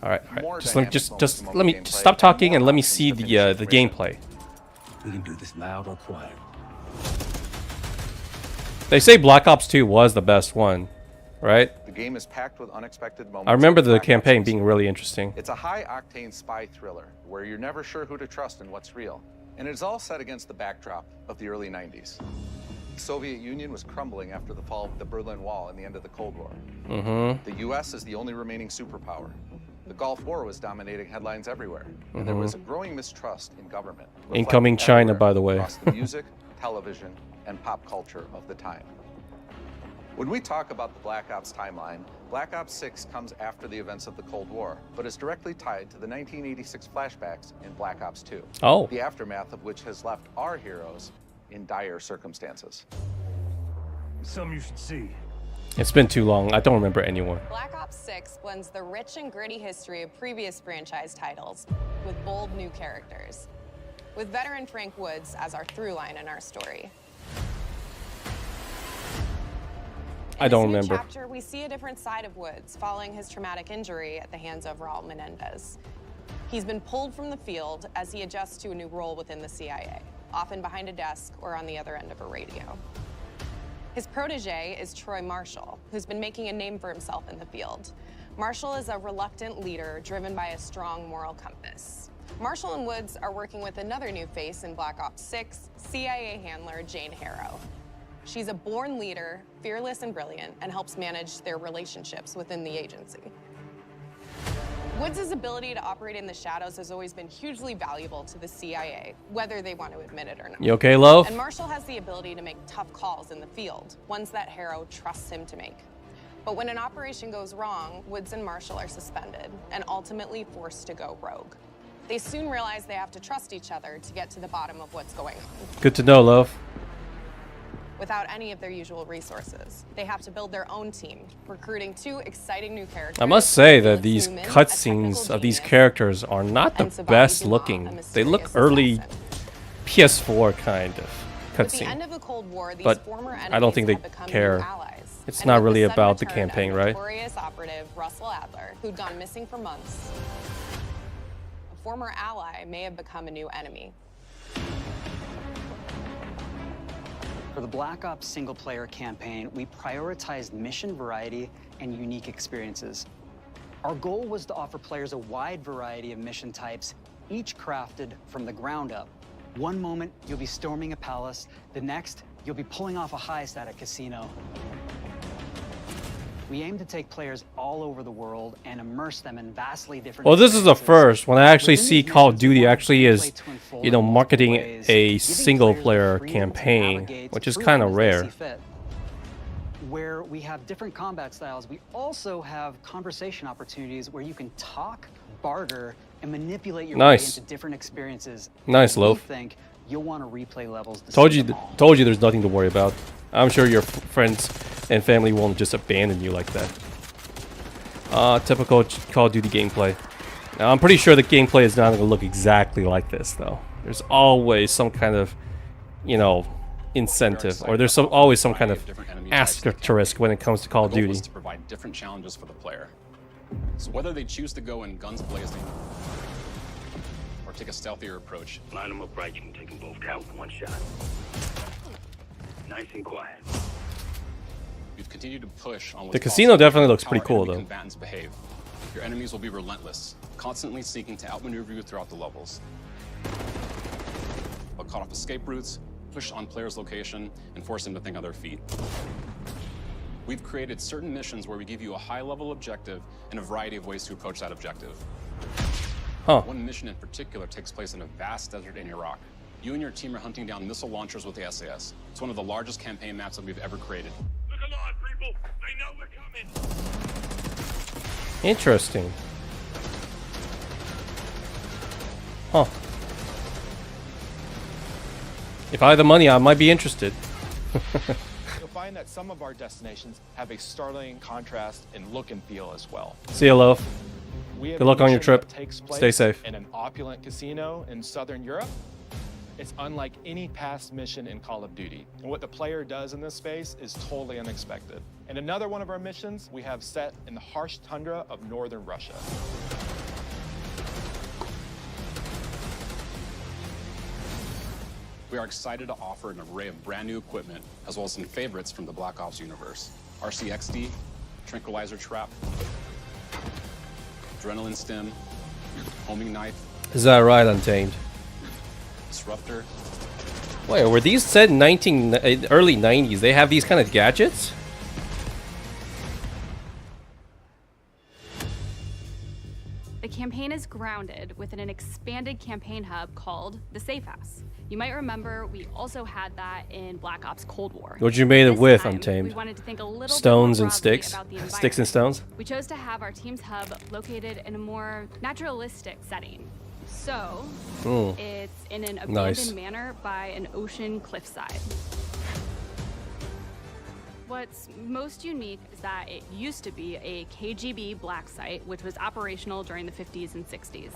All right. Just let me stop talking and let me see the gameplay. We can do this loud or quiet. They say Black Ops 2 was the best one, right? The game is packed with unexpected moments. I remember the campaign being really interesting. It's a high-octane spy thriller where you're never sure who to trust and what's real. And it is all set against the backdrop of the early 90s. The Soviet Union was crumbling after the fall of the Berlin Wall and the end of the Cold War. The US is the only remaining superpower. The Gulf War was dominating headlines everywhere. And there was a growing mistrust in government. Incoming China, by the way. Across the music, television, and pop culture of the time. When we talk about the Black Ops timeline, Black Ops 6 comes after the events of the Cold War, but is directly tied to the 1986 flashbacks in Black Ops 2. Oh. The aftermath of which has left our heroes in dire circumstances. Something you should see. It's been too long. I don't remember anyone. Black Ops 6 blends the rich and gritty history of previous franchise titles with bold new characters, with veteran Frank Woods as our through line in our story. I don't In this remember. new chapter, we see a different side of Woods following his traumatic injury at the hands of Raul Menendez. He's been pulled from the field as he adjusts to a new role within the CIA, often behind a desk or on the other end of a radio. His protege is Troy Marshall, who's been making a name for himself in the field. Marshall is a reluctant leader driven by a strong moral compass. Marshall and Woods are working with another new face in Black Ops 6, CIA handler Jane Harrow. She's a born leader, fearless and brilliant, and helps manage their relationships within the agency. Woods' ability to operate in the shadows has always been hugely valuable to the CIA, whether they want to admit it or not. You okay, love? And Marshall has the ability to make tough calls in the field, ones that Harrow trusts him to make. But when an operation goes wrong, Woods and Marshall are suspended and ultimately forced to go rogue. They soon realize they have to trust each other to get to the bottom of what's going on. Good to know, love. Without any of their usual resources, they have to build their own team, recruiting two exciting new characters. I must say that these cutscenes of these characters are not the best looking. They look early PS4 kind of cutscene. But I don't think they care. It's not really about the campaign, right? Notorious operative Russell Adler, who'd gone missing for months. A former ally may have become a new enemy. For the Black Ops single-player campaign, we prioritized mission variety and unique experiences. Our goal was to offer players a wide variety of mission types, each crafted from the ground up. One moment, you'll be storming a palace. The next, you'll be pulling off a heist at a casino. We aim to take players all over the world and immerse them in vastly different Well, this is the first when I actually see Call of Duty actually is, you know, marketing a single-player campaign, which is kind of rare. Where we have different combat styles, we also have conversation opportunities where you can talk, barter, and manipulate your way into different experiences. Nice, Loaf. Think you'll want to replay levels. Told you there's nothing to worry about. I'm sure your friends and family won't just abandon you like that. Typical Call of Duty gameplay. Now, I'm pretty sure the gameplay is not going to look exactly like this, though. There's always some kind of, you know, incentive, or there's always some kind of asterisk when it comes to Call of Duty. To provide different challenges for the player. So whether they choose to go in guns blazing or take a stealthier approach. Line them up right, you can take them both down with one shot. Nice and quiet. We've continued to push on what's The casino definitely looks how pretty our cool, enemy though. combatants behave. Your enemies will be relentless, constantly seeking to outmaneuver you throughout the levels. They'll cut off escape routes, push on players' location, and force them to think on their feet. We've created certain missions where we give you a high-level objective and a variety of ways to approach that objective. Huh. One mission in particular takes place in a vast desert in Iraq. You and your team are hunting down missile launchers with the SAS. It's one of the largest campaign maps that we've ever created. Look alive, people! They know we're coming! Interesting. Huh. If I had the money, I might be interested. You'll find that some of our destinations have a startling contrast in look and feel as well. See you, Loaf. We have Good luck a on your mission trip. that takes place Stay safe. in an opulent casino in Southern Europe. It's unlike any past mission in Call of Duty. And what the player does in this space is totally unexpected. And another one of our missions we have set in the harsh tundra of northern Russia. We are excited to offer an array of brand new equipment, as well as some favorites from the Black Ops universe. RCXD, Tranquilizer Trap, Adrenaline Stim, Homing Knife, Is that right, Untamed? Disruptor. Wait, were these set in early 90s? They have these kind of gadgets? The campaign is grounded within an expanded campaign hub called the Safe House. You might remember we also had that in Black Ops Cold War. What you made it This with, time, Untamed? We wanted to think a little Stones bit more and broadly sticks? about the Sticks and environment. stones? We chose to have our team's hub located in a more naturalistic setting. So, it's in an abandoned Nice. manor by an ocean cliffside. What's most unique is that it used to be a KGB black site, which was operational during the 50s and 60s.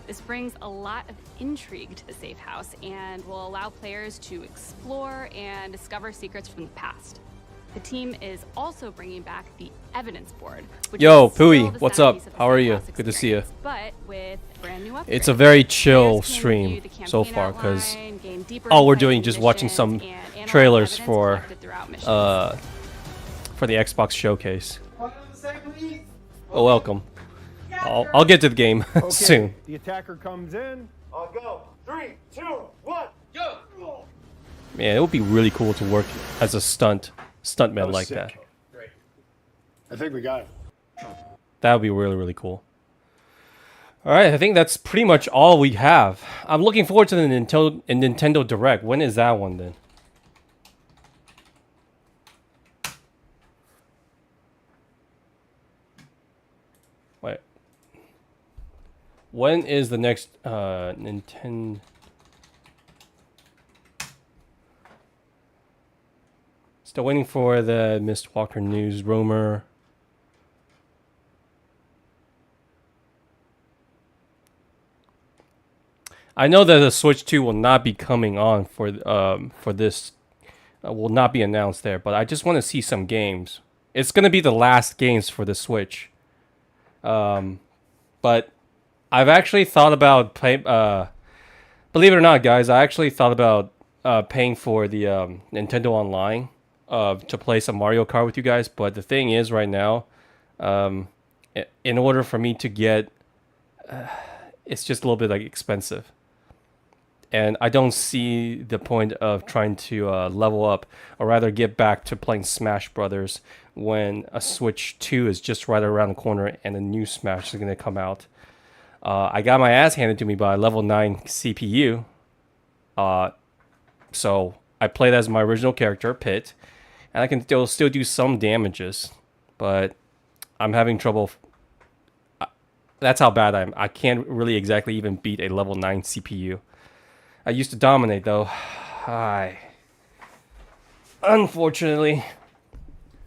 This brings a lot of intrigue to the Safe House and will allow players to explore and discover secrets from the past. The team is also bringing back the evidence board, which Yo, is still Pooey, the what's up? centerpiece of the How are Safe you? House Good to see you. experience, but with brand new upgrades. It's a very chill Players can stream review the so campaign far because outline, gain deeper all we're insight doing into just watching missions, some and analyze trailers evidence for collected throughout missions. for the Xbox showcase. Oh, welcome. I'll get to the game soon. The attacker comes in. I'll go. 3, 2, 1, go! Man, it would be really cool to work as a stuntman like that. Great. I think we got it. That would be really, really cool. All right, I think that's pretty much all we have. I'm looking forward to the Nintendo Direct. When is that one then? Wait. When is the next Nintendo? Still waiting for the Mistwalker news rumor. I know that the Switch 2 will not be coming on for this, will not be announced there, but I just want to see some games. It's going to be the last games for the Switch. But I've actually thought about believe it or not, guys, I actually thought about paying for the Nintendo Online to play some Mario Kart with you guys. But the thing is, right now, in order for me to get, it's just a little bit like expensive. And I don't see the point of trying to level up, or rather get back to playing Smash Brothers when a Switch 2 is just right around the corner and a new Smash is going to come out. I got my ass handed to me by a level 9 CPU. So I played as my original character, Pit, and I can still do some damages, but I'm having trouble. That's how bad I am. I can't really exactly even beat a level 9 CPU. I used to dominate though. Unfortunately.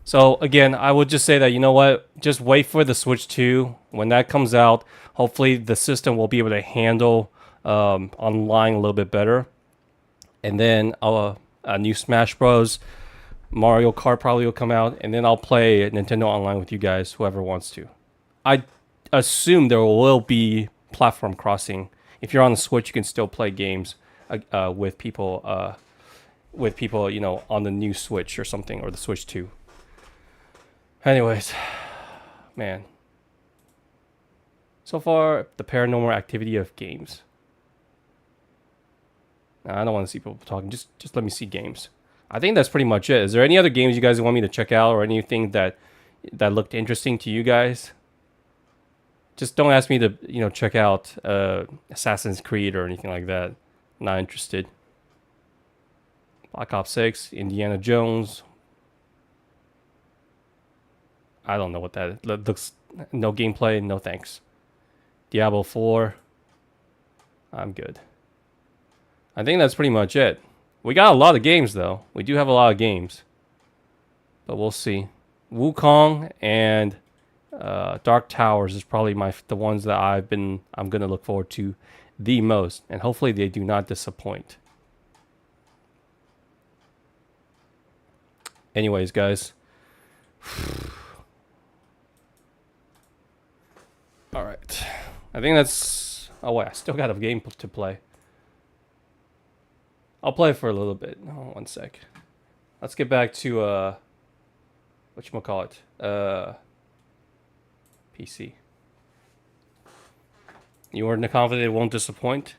So again, I would just say that, you know what? Just wait for the Switch 2. When that comes out, hopefully the system will be able to handle online a little bit better. And then a new Smash Bros. Mario Kart probably will come out. And then I'll play Nintendo Online with you guys, whoever wants to. I assume there will be platform crossing if you're on the Switch, you can still play games with people, you know, on the new Switch or something, or the Switch 2. Anyways, man. So far, the Paranormal Activity of games. Nah, I don't want to see people talking. Just let me see games. I think that's pretty much it. Is there any other games you guys want me to check out, or anything that looked interesting to you guys? Just don't ask me to, you know, check out Assassin's Creed or anything like that. Not interested. Black Ops 6, Indiana Jones. I don't know what that looks. No gameplay, no thanks. Diablo 4. I'm good. I think that's pretty much it. We got a lot of games though. We do have a lot of games. But we'll see. Wukong and Dark Towers is probably the ones that I'm gonna look forward to the most, and hopefully they do not disappoint. Anyways, guys. All right. I think that's... Oh, wait. I still got a game to play. I'll play for a little bit. Oh, 1 sec. Let's get back to... whatchamacallit? PC. You are confident it won't disappoint?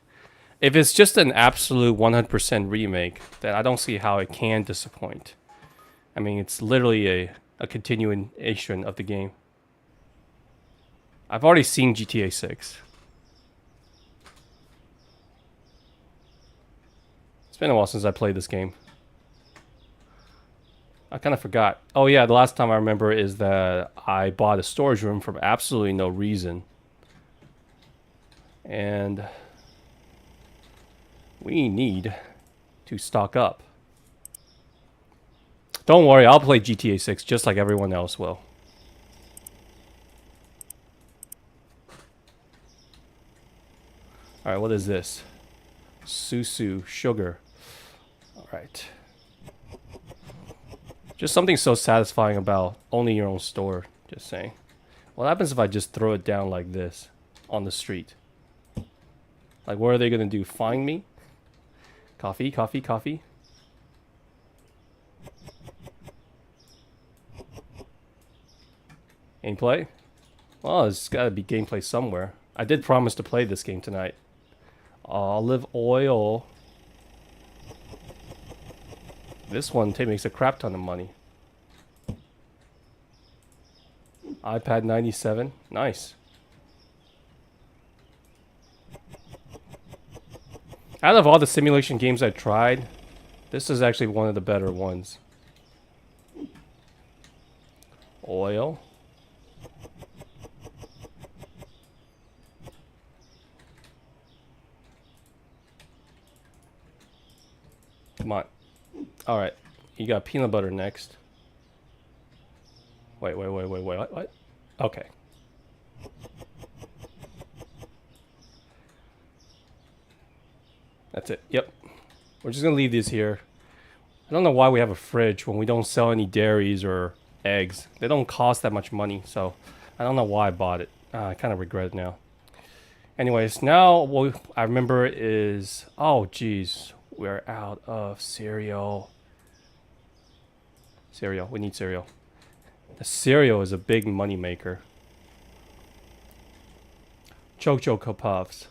If it's just an absolute 100% remake, then I don't see how it can disappoint. I mean, it's literally a continuation of the game. I've already seen GTA 6. It's been a while since I played this game. I kind of forgot. Oh yeah, the last time I remember is that I bought a storage room for absolutely no reason. And we need to stock up. Don't worry, I'll play GTA 6 just like everyone else will. Alright, what is this? Susu, sugar. Alright. Just something so satisfying about owning your own store, just saying. What happens if I just throw it down like this on the street? Like, what are they gonna do? Find me? Coffee, coffee, coffee. Gameplay? Well, there's gotta be gameplay somewhere. I did promise to play this game tonight. Olive oil. This one makes a crap ton of money. iPad 97. Nice. Out of all the simulation games I tried, this is actually one of the better ones. Oil. Come on. Alright. You got peanut butter next. Wait. What? Okay. That's it. Yep. We're just gonna leave these here. I don't know why we have a fridge when we don't sell any dairies or eggs. They don't cost that much money, so I don't know why I bought it. I kind of regret it now. Anyways, now what I remember is... Oh, geez. We're out of cereal. Cereal. We need cereal. The cereal is a big money maker. Choco Puffs.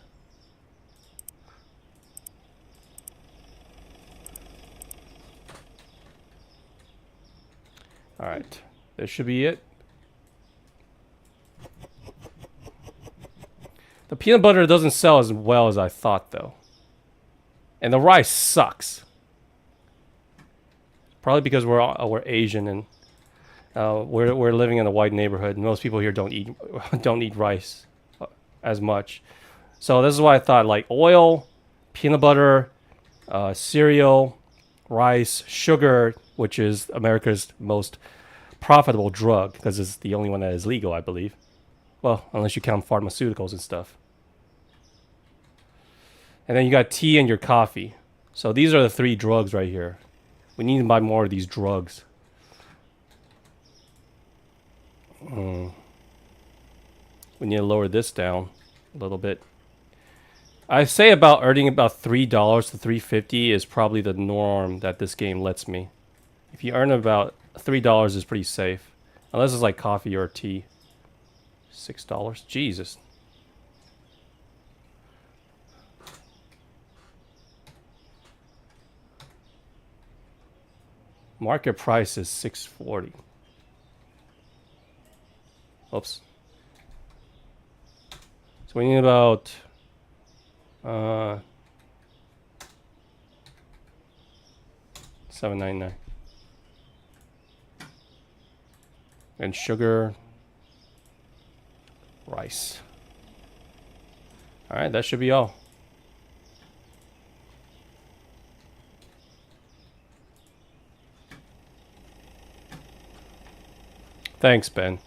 Alright. This should be it. The peanut butter doesn't sell as well as I thought, though. And the rice sucks. Probably because we're Asian and we're living in a white neighborhood. Most people here don't eat rice as much. So this is why I thought, like, oil, peanut butter, cereal, rice, sugar, which is America's most profitable drug because it's the only one that is legal, I believe. Well, unless you count pharmaceuticals and stuff. And then you got tea and your coffee. So these are the 3 drugs right here. We need to buy more of these drugs. We need to lower this down a little bit. I say about earning about $3 to $3.50 is probably the norm that this game lets me. If you earn about $3 is pretty safe. Unless it's like coffee or tea. $6. Jesus. Market price is $6.40. Oops. So we need about $7.99. And sugar, rice. All right, that should be all. Thanks, Ben.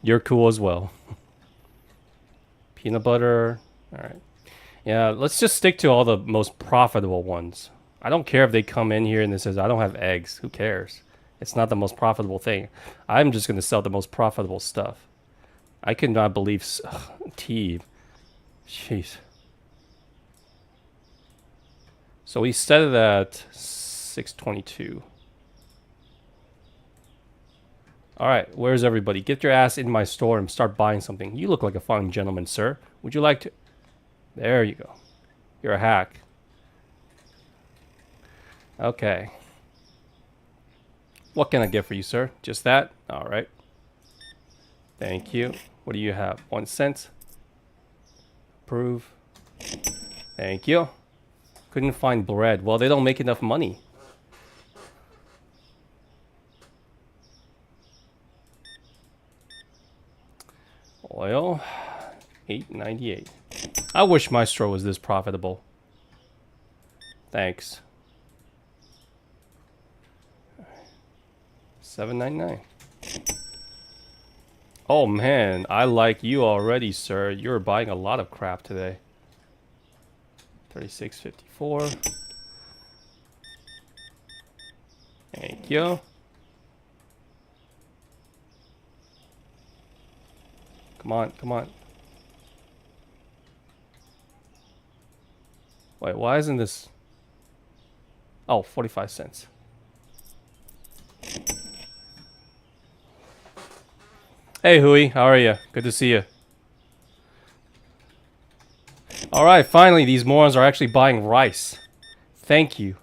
You're cool as well. Peanut butter. All right. Yeah, let's just stick to all the most profitable ones. I don't care if they come in here and it says, I don't have eggs. Who cares? It's not the most profitable thing. I'm just going to sell the most profitable stuff. I could not believe... tea. Jeez. So we set it at 622. Alright, where's everybody? Get your ass in my store and start buying something. You look like a fine gentleman, sir. Would you like to... There you go. You're a hack. Okay. What can I get for you, sir? Just that? Alright. Thank you. What do you have? 1 cent? Approve. Thank you. Couldn't find bread. Well, they don't make enough money. Oil, $8.98. I wish my store was this profitable. Thanks. $7.99. Oh man, I like you already, sir. You're buying a lot of crap today. $36.54. Thank you. Come on, come on. Wait, why isn't this... Oh, 45 cents. Hey, Hui, how are you? Good to see you. Alright, finally, these morons are actually buying rice. Thank you.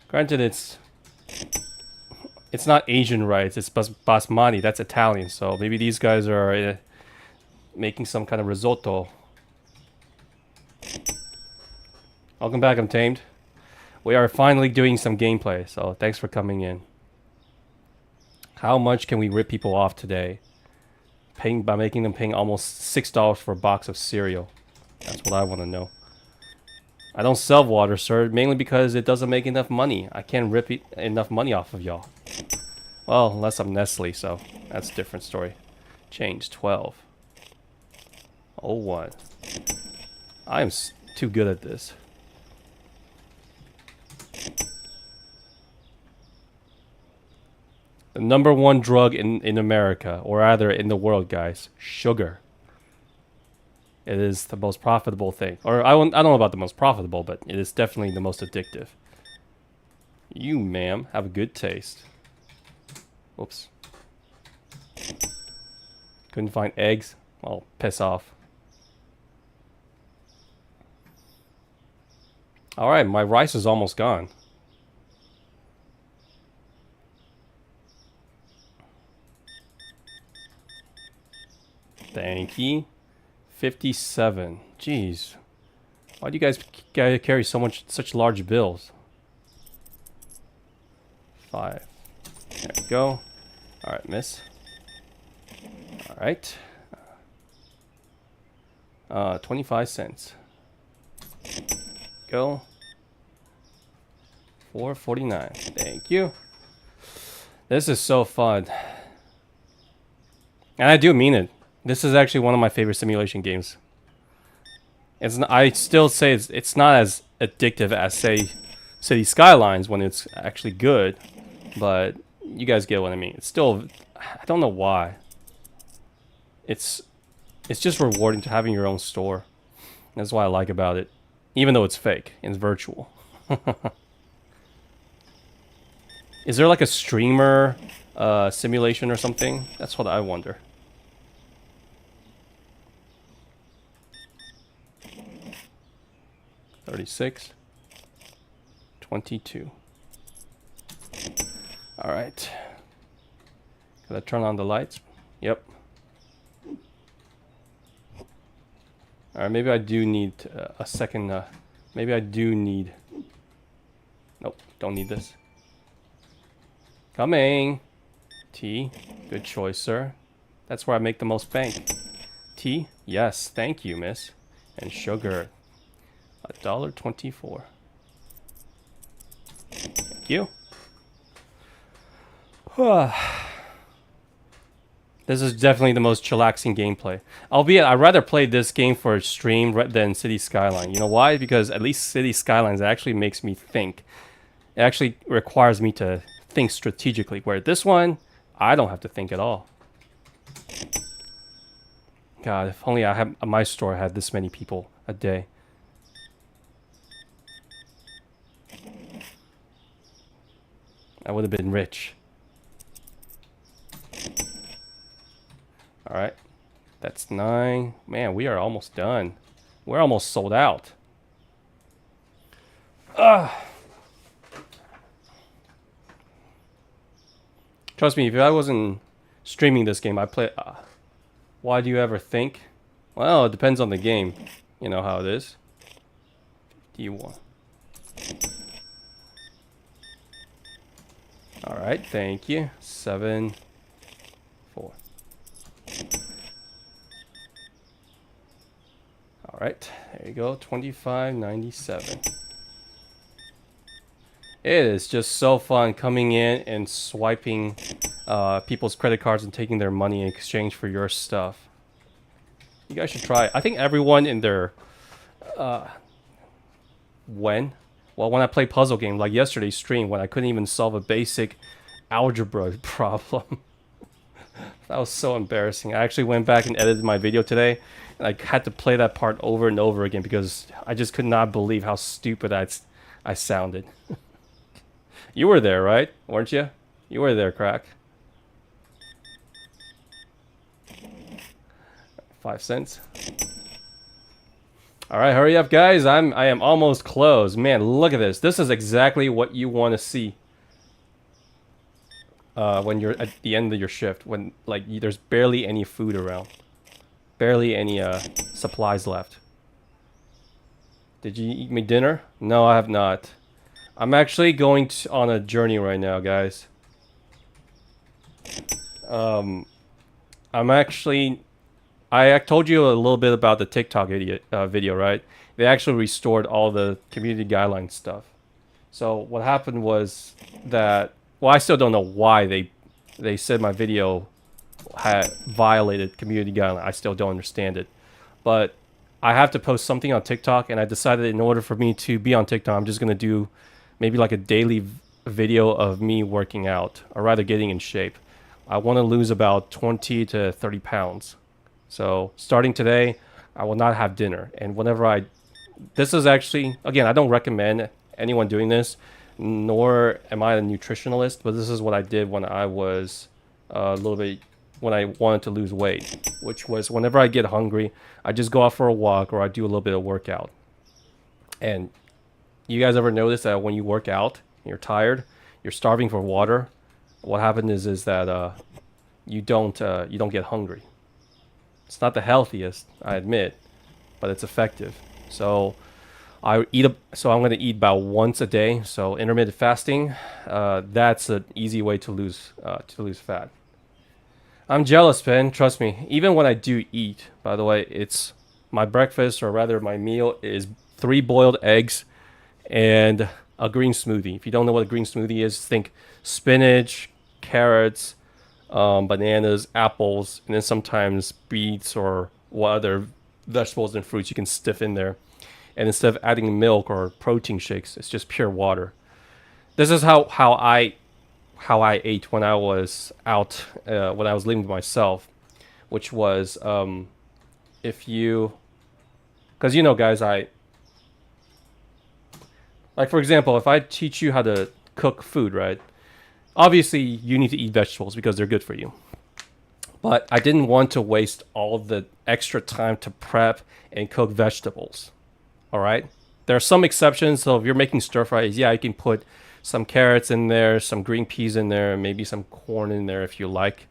Granted, it's not Asian rice, it's basmati, that's Italian, so maybe these guys are making some kind of risotto. Welcome back, I'm Tamed. We are finally doing some gameplay, so thanks for coming in. How much can we rip people off today? By making them paying almost $6 for a box of cereal. That's what I want to know. I don't sell water, sir, mainly because it doesn't make enough money. I can't rip enough money off of y'all. Well, unless I'm Nestle, so that's a different story. Change 12. 01. I am too good at this. The #1 drug in America, or rather in the world, guys. Sugar. It is the most profitable thing. Or I don't know about the most profitable, but it is definitely the most addictive. You, ma'am, have a good taste. Oops. Couldn't find eggs? Well, piss off. Alright, my rice is almost gone. Thank you. 57. Jeez. Why do you guys carry such large bills? 5. There we go. Alright, miss. Alright. 25 cents. Go. $4.49. Thank you. This is so fun. And I do mean it. This is actually one of my favorite simulation games. I still say it's not as addictive as, say, City Skylines when it's actually good. But you guys get what I mean. It's still... I don't know why. It's it's just rewarding to having your own store. That's what I like about it, even though it's fake and it's virtual. Is there like a streamer simulation or something? That's what I wonder. $36, $22. All right. Gotta turn on the lights. Yep. All right. Maybe I do need a second. Maybe I do need. Nope. Don't need this. Coming. Tea. Good choice, sir. That's where I make the most bank. Tea. Yes. Thank you, miss. And sugar. $1.24. Thank you. This is definitely the most chillaxing gameplay. Albeit, I'd rather play this game for a stream than City Skyline. You know why? Because at least City Skylines actually makes me think. It actually requires me to think strategically. Where this one, I don't have to think at all. God, if only I had my store had this many people a day. I would have been rich. Alright. That's 9. Man, we are almost done. We're almost sold out. Trust me, if I wasn't streaming this game, I'd play... why do you ever think? Well, it depends on the game. You know how it is. 51. Alright, thank you. 7, 4. Alright, there you go. 25.97. It is just so fun coming in and swiping people's credit cards and taking their money in exchange for your stuff. You guys should try it. I think everyone in their... when I play puzzle game, like yesterday's stream, when I couldn't even solve a basic algebra problem. That was so embarrassing. I actually went back and edited my video today, and I had to play that part over and over again because I just could not believe how stupid I sounded. You were there, right? Weren't you? You were there, Crack. 5 cents. Alright, hurry up, guys. I am almost closed. Man, look at this. This is exactly what you want to see when you're at the end of your shift. When, like, there's barely any food around. Barely any supplies left. Did you eat me dinner? No, I have not. I'm actually going on a journey right now, guys. I told you a little bit about the TikTok video, right? They actually restored all the community guidelines stuff. So what happened was that, well, I still don't know why they said my video had violated community guidelines. I still don't understand it. But I have to post something on TikTok, and I decided in order for me to be on TikTok, I'm just going to do maybe like a daily video of me working out, or rather getting in shape. I want to lose about 20 to 30 pounds. So starting today, I will not have dinner. And whenever this is actually, again, I don't recommend anyone doing this, nor am I a nutritionalist, but this is what I did when I was when I wanted to lose weight, which was whenever I get hungry, I just go out for a walk or I do a little bit of workout. And you guys ever notice that when you work out, you're tired, you're starving for water, what happens is that you don't get hungry. It's not the healthiest, I admit, but it's effective. So I'm going to eat about once a day. So intermittent fasting, that's an easy way to lose fat. I'm jealous, Ben. Trust me. Even when I do eat, by the way, it's my breakfast, or rather my meal, is 3 boiled eggs and a green smoothie. If you don't know what a green smoothie is, think spinach, carrots, bananas, apples, and then sometimes beets or what other vegetables and fruits you can stuff in there. And instead of adding milk or protein shakes, it's just pure water. This is how I ate when I was out, when I was living with myself, which was if you, because you know, guys, like for example, if I teach you how to cook food, right? Obviously, you need to eat vegetables because they're good for you. But I didn't want to waste all the extra time to prep and cook vegetables. All right? There are some exceptions. So if you're making stir fries, yeah, you can put some carrots in there, some green peas in there, maybe some corn in there if you like.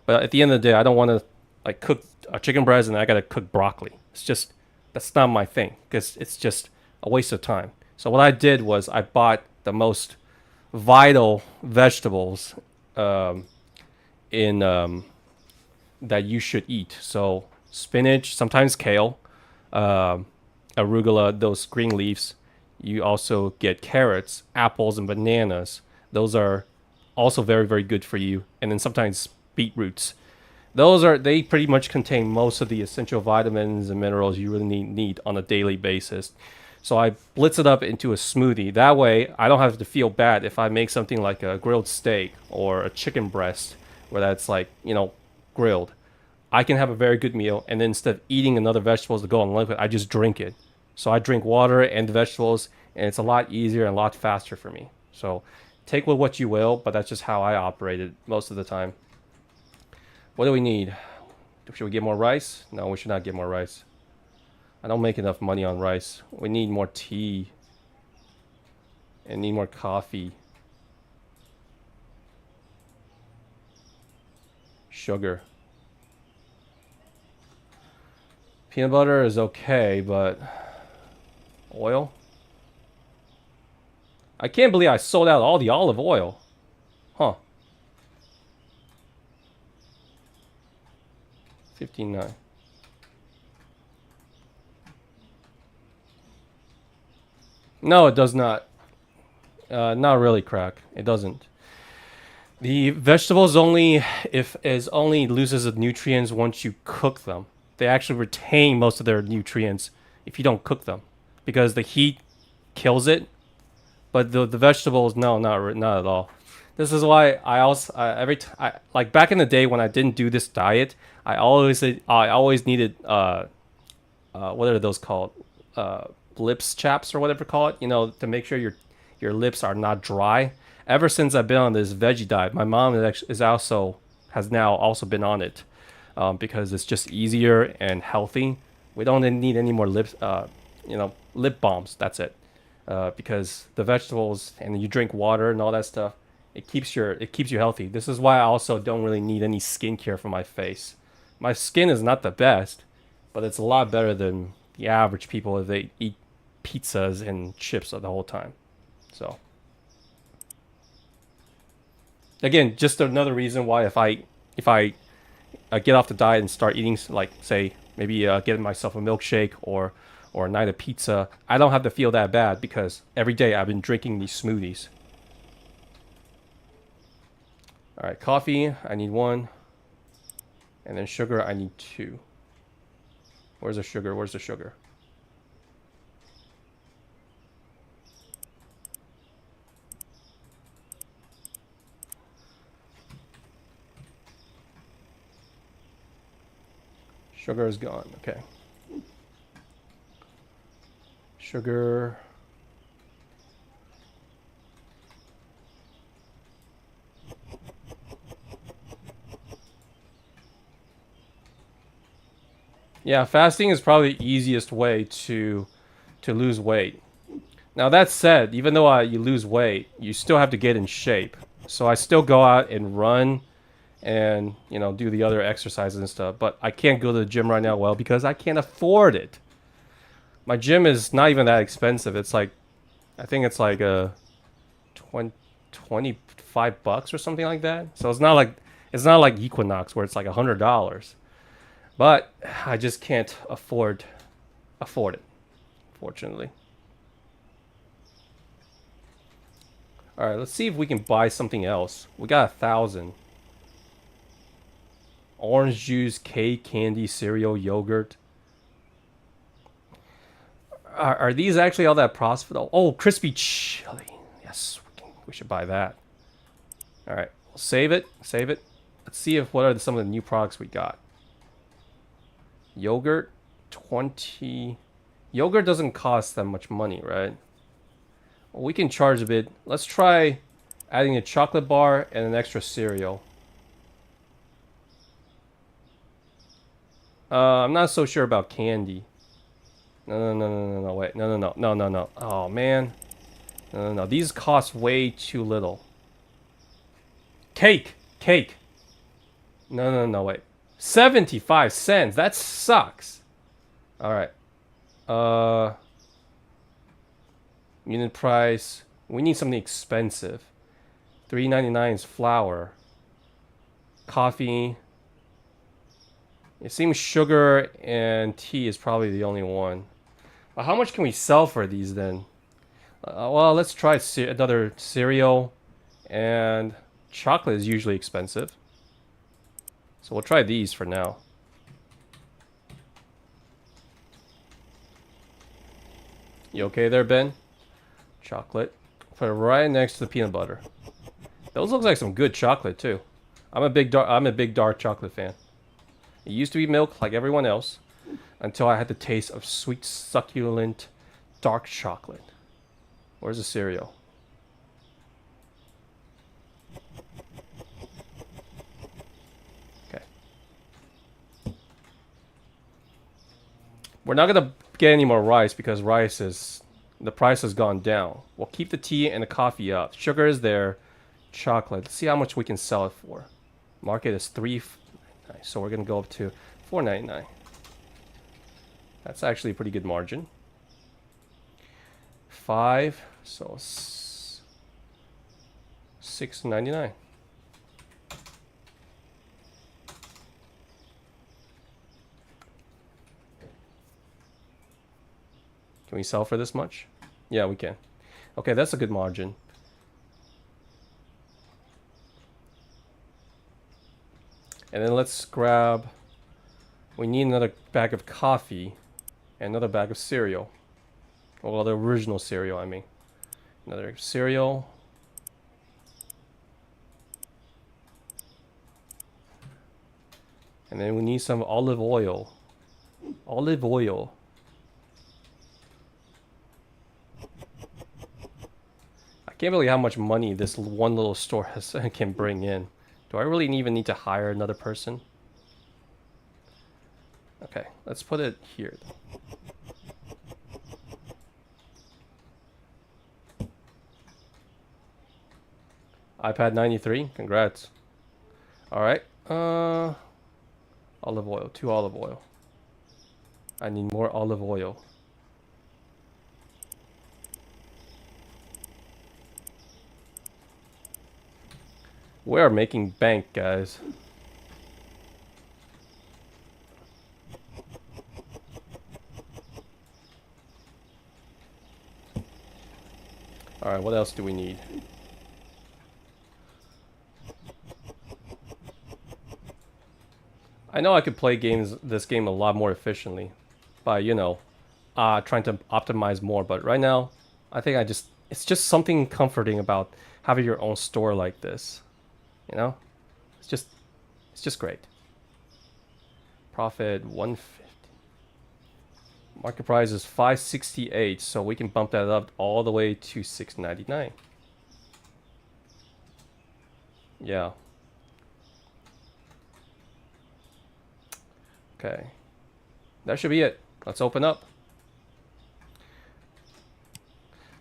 But at the end of the day, I don't want to like cook a chicken breast and I got to cook broccoli. It's just, that's not my thing because it's just a waste of time. So what I did was I bought the most vital vegetables that you should eat. So spinach, sometimes kale, arugula, those green leaves. You also get carrots, apples, and bananas. Those are also very, very good for you. And then sometimes beetroots. They pretty much contain most of the essential vitamins and minerals you really need on a daily basis. So I blitz it up into a smoothie. That way, I don't have to feel bad if I make something like a grilled steak or a chicken breast, where that's like, you know, grilled. I can have a very good meal, and then instead of eating another vegetables to go on liquid, I just drink it. So I drink water and the vegetables, and it's a lot easier and a lot faster for me. So take with what you will, but that's just how I operated most of the time. What do we need? Should we get more rice? No, we should not get more rice. I don't make enough money on rice. We need more tea. And need more coffee. Sugar. Peanut butter is okay, but oil? I can't believe I sold out all the olive oil. Huh. 59. No, it does not. Not really, crack. It doesn't. The vegetables only loses the nutrients once you cook them. They actually retain most of their nutrients if you don't cook them, because the heat kills it. But the vegetables, no, not at all. This is why I also like back in the day when I didn't do this diet, I always needed what are those called? Lips chaps or whatever you call it, you know, to make sure your lips are not dry. Ever since I've been on this veggie diet, my mom has now also been on it, because it's just easier and healthy. We don't need any more lip balms. That's it, because the vegetables and you drink water and all that stuff, it keeps you healthy. This is why I also don't really need any skincare for my face. My skin is not the best, but it's a lot better than the average people if they eat pizzas and chips the whole time. So again, just another reason why if I get off the diet and start eating, like say maybe getting myself a milkshake or a night of pizza, I don't have to feel that bad because every day I've been drinking these smoothies. All right, coffee, I need 1. And then sugar, I need 2. Where's the sugar? Where's the sugar? Sugar is gone. Okay. Sugar. Yeah, fasting is probably the easiest way to lose weight. Now that said, even though you lose weight, you still have to get in shape. So I still go out and run and, you know, do the other exercises and stuff. But I can't go to the gym right now, well, because I can't afford it. My gym is not even that expensive. It's like, I think it's like $25 or something like that. So it's not like Equinox where it's like $100. But I just can't afford it, fortunately. All right, let's see if we can buy something else. We got 1,000. Orange juice, cake, candy, cereal, yogurt. Are these actually all that profitable? Oh, crispy chili. Yes, we should buy that. All right, we'll save it. Let's see what are some of the new products we got. Yogurt, 20. Yogurt doesn't cost that much money, right? Well, we can charge a bit. Let's try adding a chocolate bar and an extra cereal. I'm not so sure about candy. No, wait. No. Oh, man. No. These cost way too little. Cake. No, wait. 75 cents. That sucks. Alright. Unit price. We need something expensive. $3.99 is flour. Coffee. It seems sugar and tea is probably the only one. How much can we sell for these then? Well, let's try another cereal. And chocolate is usually expensive. So we'll try these for now. You okay there, Ben? Chocolate. Put it right next to the peanut butter. Those look like some good chocolate too. I'm a big dark chocolate fan. It used to be milk like everyone else until I had the taste of sweet, succulent, dark chocolate. Where's the cereal? Okay. We're not gonna get any more rice because the price has gone down. We'll keep the tea and the coffee up. Sugar is there. Chocolate. Let's see how much we can sell it for. Market is $3.99, so we're gonna go up to $4.99. That's actually a pretty good margin. 5, so $6.99. Can we sell for this much? Yeah, we can. Okay, that's a good margin. And then let's grab... We need another bag of coffee and another bag of cereal. Well, the original cereal, I mean. Another cereal. And then we need some olive oil. Olive oil. I can't believe how much money this one little store can bring in. Do I really even need to hire another person? Okay, let's put it here. iPad 93, congrats. Alright, olive oil, 2 olive oil. I need more olive oil. We are making bank, guys. Alright, what else do we need? I know I could play this game a lot more efficiently by, you know, trying to optimize more, but right now, I think it's just something comforting about having your own store like this. You know? It's just great. Profit 150. Market price is 568, so we can bump that up all the way to 699. Yeah. Okay. That should be it. Let's open up.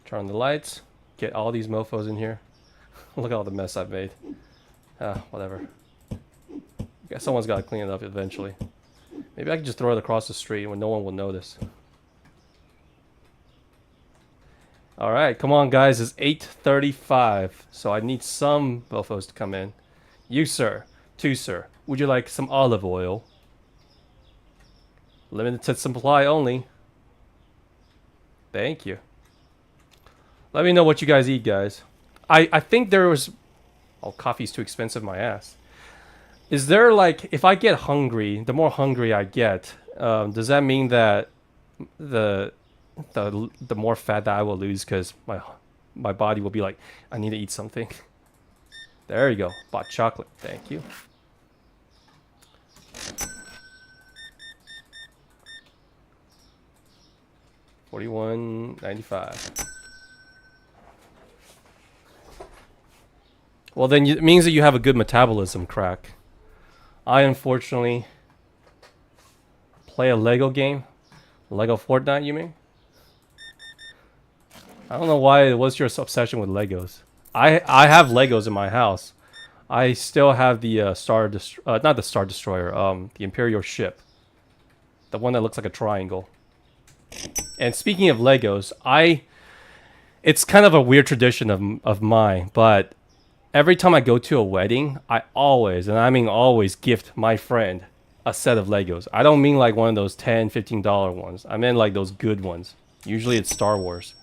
Turn on the lights. Get all these mofos in here. Look at all the mess I've made. Whatever. Guess someone's got to clean it up eventually. Maybe I can just throw it across the street when no one will notice. Alright, come on guys, it's 8:35, so I need some mofos to come in. You sir, too sir, would you like some olive oil? Limited supply only. Thank you. Let me know what you guys eat, guys. I think there was... Oh, coffee's too expensive, my ass. Is there, like, if I get hungry, the more hungry I get, does that mean that the more fat that I will lose because my body will be like, I need to eat something? There you go. Bought chocolate. Thank you. 41.95. Well, then it means that you have a good metabolism, Crack. I unfortunately play a Lego game. Lego Fortnite, you mean? I don't know why. What's your obsession with Legos? I have Legos in my house. I still have the not the Star Destroyer, the Imperial ship, the one that looks like a triangle. And speaking of Legos, it's kind of a weird tradition of mine, but every time I go to a wedding, I always, and I mean always, gift my friend a set of Legos. I don't mean like one of those $10, $15 ones. I meant like those good ones. Usually it's Star Wars.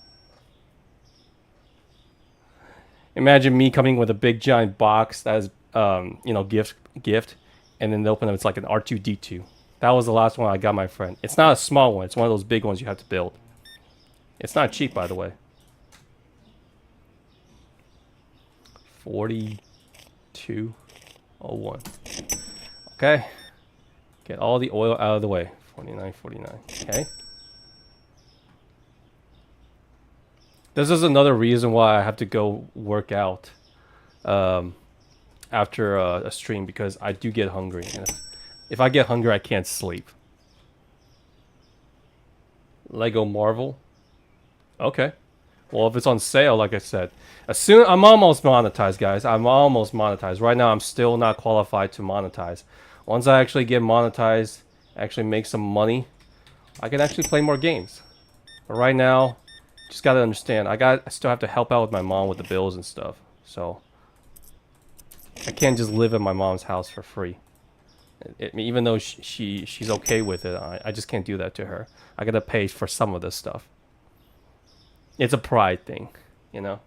Imagine me coming with a big giant box that is, you know, gift, and then they open up, it's like an R2-D2. That was the last one I got my friend. It's not a small one. It's one of those big ones you have to build. It's not cheap, by the way. 42.01. Okay. Get all the oil out of the way. 49.49. Okay. This is another reason why I have to go work out after a stream, because I do get hungry. And if I get hungry, I can't sleep. Lego Marvel. Okay. Well, if it's on sale, like I said, I'm almost monetized, guys. I'm almost monetized. Right now, I'm still not qualified to monetize. Once I actually get monetized, actually make some money, I can actually play more games. But right now, just gotta understand, I still have to help out with my mom with the bills and stuff. So I can't just live at my mom's house for free. Even though she's okay with it, I just can't do that to her. I gotta pay for some of this stuff. It's a pride thing, you know.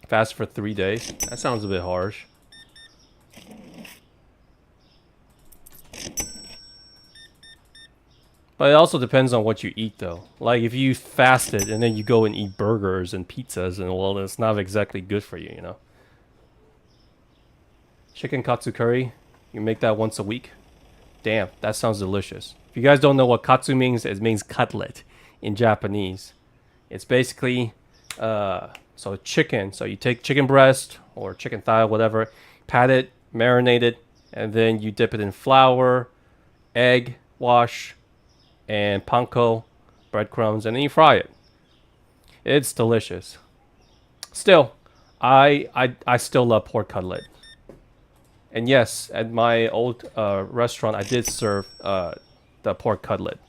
Fast for 3 days. That sounds a bit harsh. But it also depends on what you eat, though. Like, if you fasted and then you go and eat burgers and pizzas, and well, it's not exactly good for you, you know. Chicken katsu curry, you make that once a week? Damn, that sounds delicious. If you guys don't know what katsu means, it means cutlet in Japanese. It's basically, so chicken. So you take chicken breast or chicken thigh, whatever, pat it, marinate it, and then you dip it in flour, egg wash, and panko, breadcrumbs, and then you fry it. It's delicious. Still, I still love pork cutlet. And yes, at my old restaurant, I did serve the pork cutlet.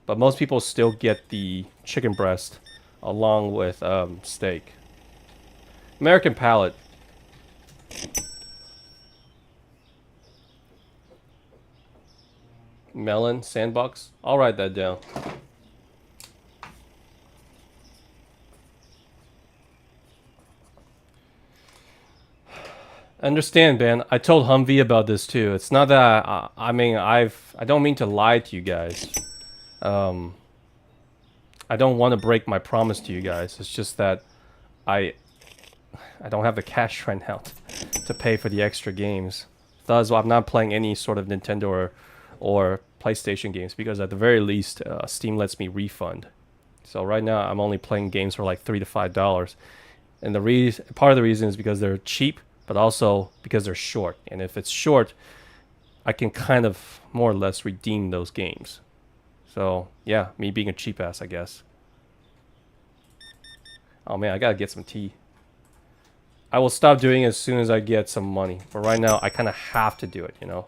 But most people still get the chicken breast along with steak. American Palate. Melon Sandbox. I'll write that down. Understand, Ben. I told Humvee about this too. It's not that I mean I don't mean to lie to you guys. I don't want to break my promise to you guys. It's just that I don't have the cash right now to pay for the extra games. Thus, I'm not playing any sort of Nintendo or PlayStation games, because at the very least, Steam lets me refund. So right now, I'm only playing games for like $3 to $5, and part of the reason is because they're cheap, but also because they're short. And if it's short, I can kind of more or less redeem those games. So yeah, me being a cheap ass, I guess. Oh man, I gotta get some tea. I will stop doing it as soon as I get some money. But right now, I kind of have to do it, you know.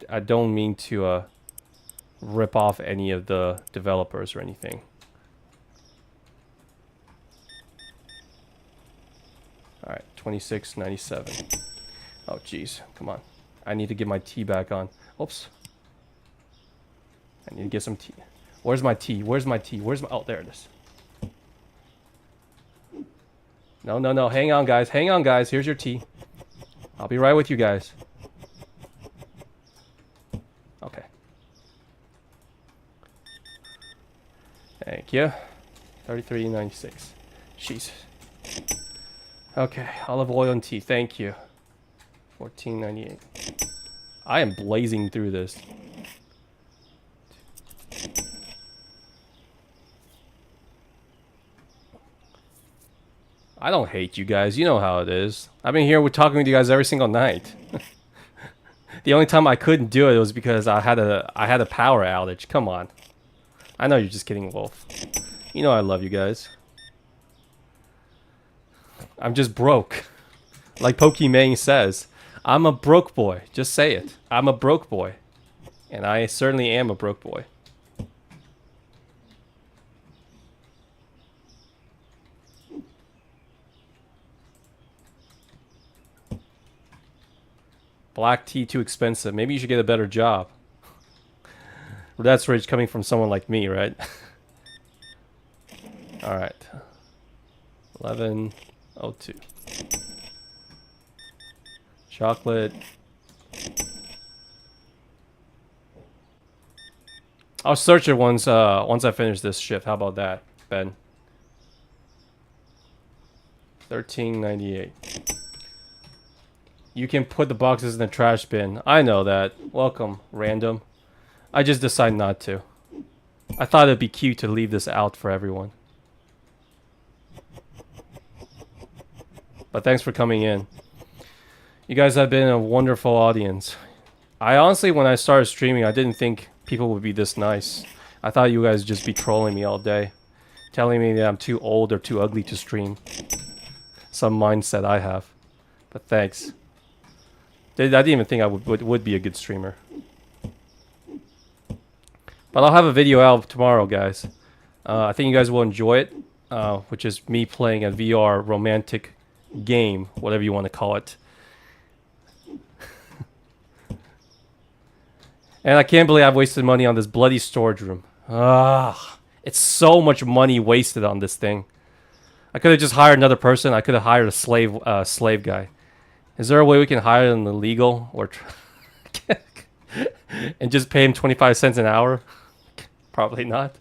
I don't mean to rip off any of the developers or anything. All right, 26.97. Oh jeez, come on. I need to get my tea back on. Oops. I need to get some tea. Where's my tea? Where's my tea? Where's my... Oh, there it is. No, no, no. Hang on, guys. Hang on, guys. Here's your tea. I'll be right with you guys. Okay. Thank you. 33.96. Jeez. Okay. Olive oil and tea. Thank you. 14.98. I am blazing through this. I don't hate you guys. You know how it is. I've been here talking with you guys every single night. The only time I couldn't do it was because I had a power outage. Come on. I know you're just kidding, Wolf. You know I love you guys. I'm just broke. Like Pokimane says, I'm a broke boy. Just say it. I'm a broke boy. And I certainly am a broke boy. Black tea too expensive. Maybe you should get a better job. That's rich coming from someone like me, right? Alright. 11:02. Chocolate. I'll search it once I finish this shift. How about that, Ben? 13.98. You can put the boxes in the trash bin. I know that. Welcome, random. I just decided not to. I thought it'd be cute to leave this out for everyone. But thanks for coming in. You guys have been a wonderful audience. I honestly, when I started streaming, I didn't think people would be this nice. I thought you guys would just be trolling me all day. Telling me that I'm too old or too ugly to stream. Some mindset I have. But thanks. I didn't even think I would be a good streamer. But I'll have a video out tomorrow, guys. I think you guys will enjoy it. Which is me playing a VR romantic game. Whatever you want to call it. And I can't believe I've wasted money on this bloody storage room. It's so much money wasted on this thing. I could have just hired another person. I could have hired a slave guy. Is there a way we can hire an illegal or and just pay him 25 cents an hour? Probably not.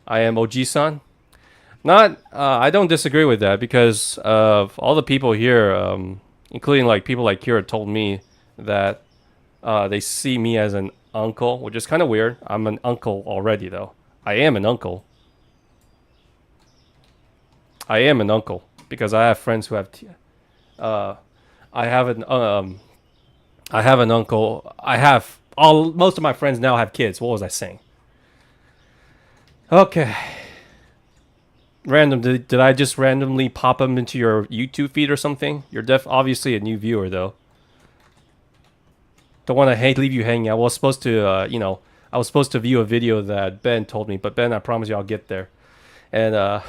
I am OG-san. Not. I don't disagree with that because of all the people here, including like people like Kira, told me that they see me as an uncle, which is kind of weird. I'm an uncle already, though. I am an uncle. I am an uncle because I have friends who have. I have an uncle. Most of my friends now have kids. What was I saying? Okay. Random. Did I just randomly pop them into your YouTube feed or something? You're obviously a new viewer though. Don't want to leave you hanging. I was supposed to, I was supposed to view a video that Ben told me, but Ben, I promise you, I'll get there. And I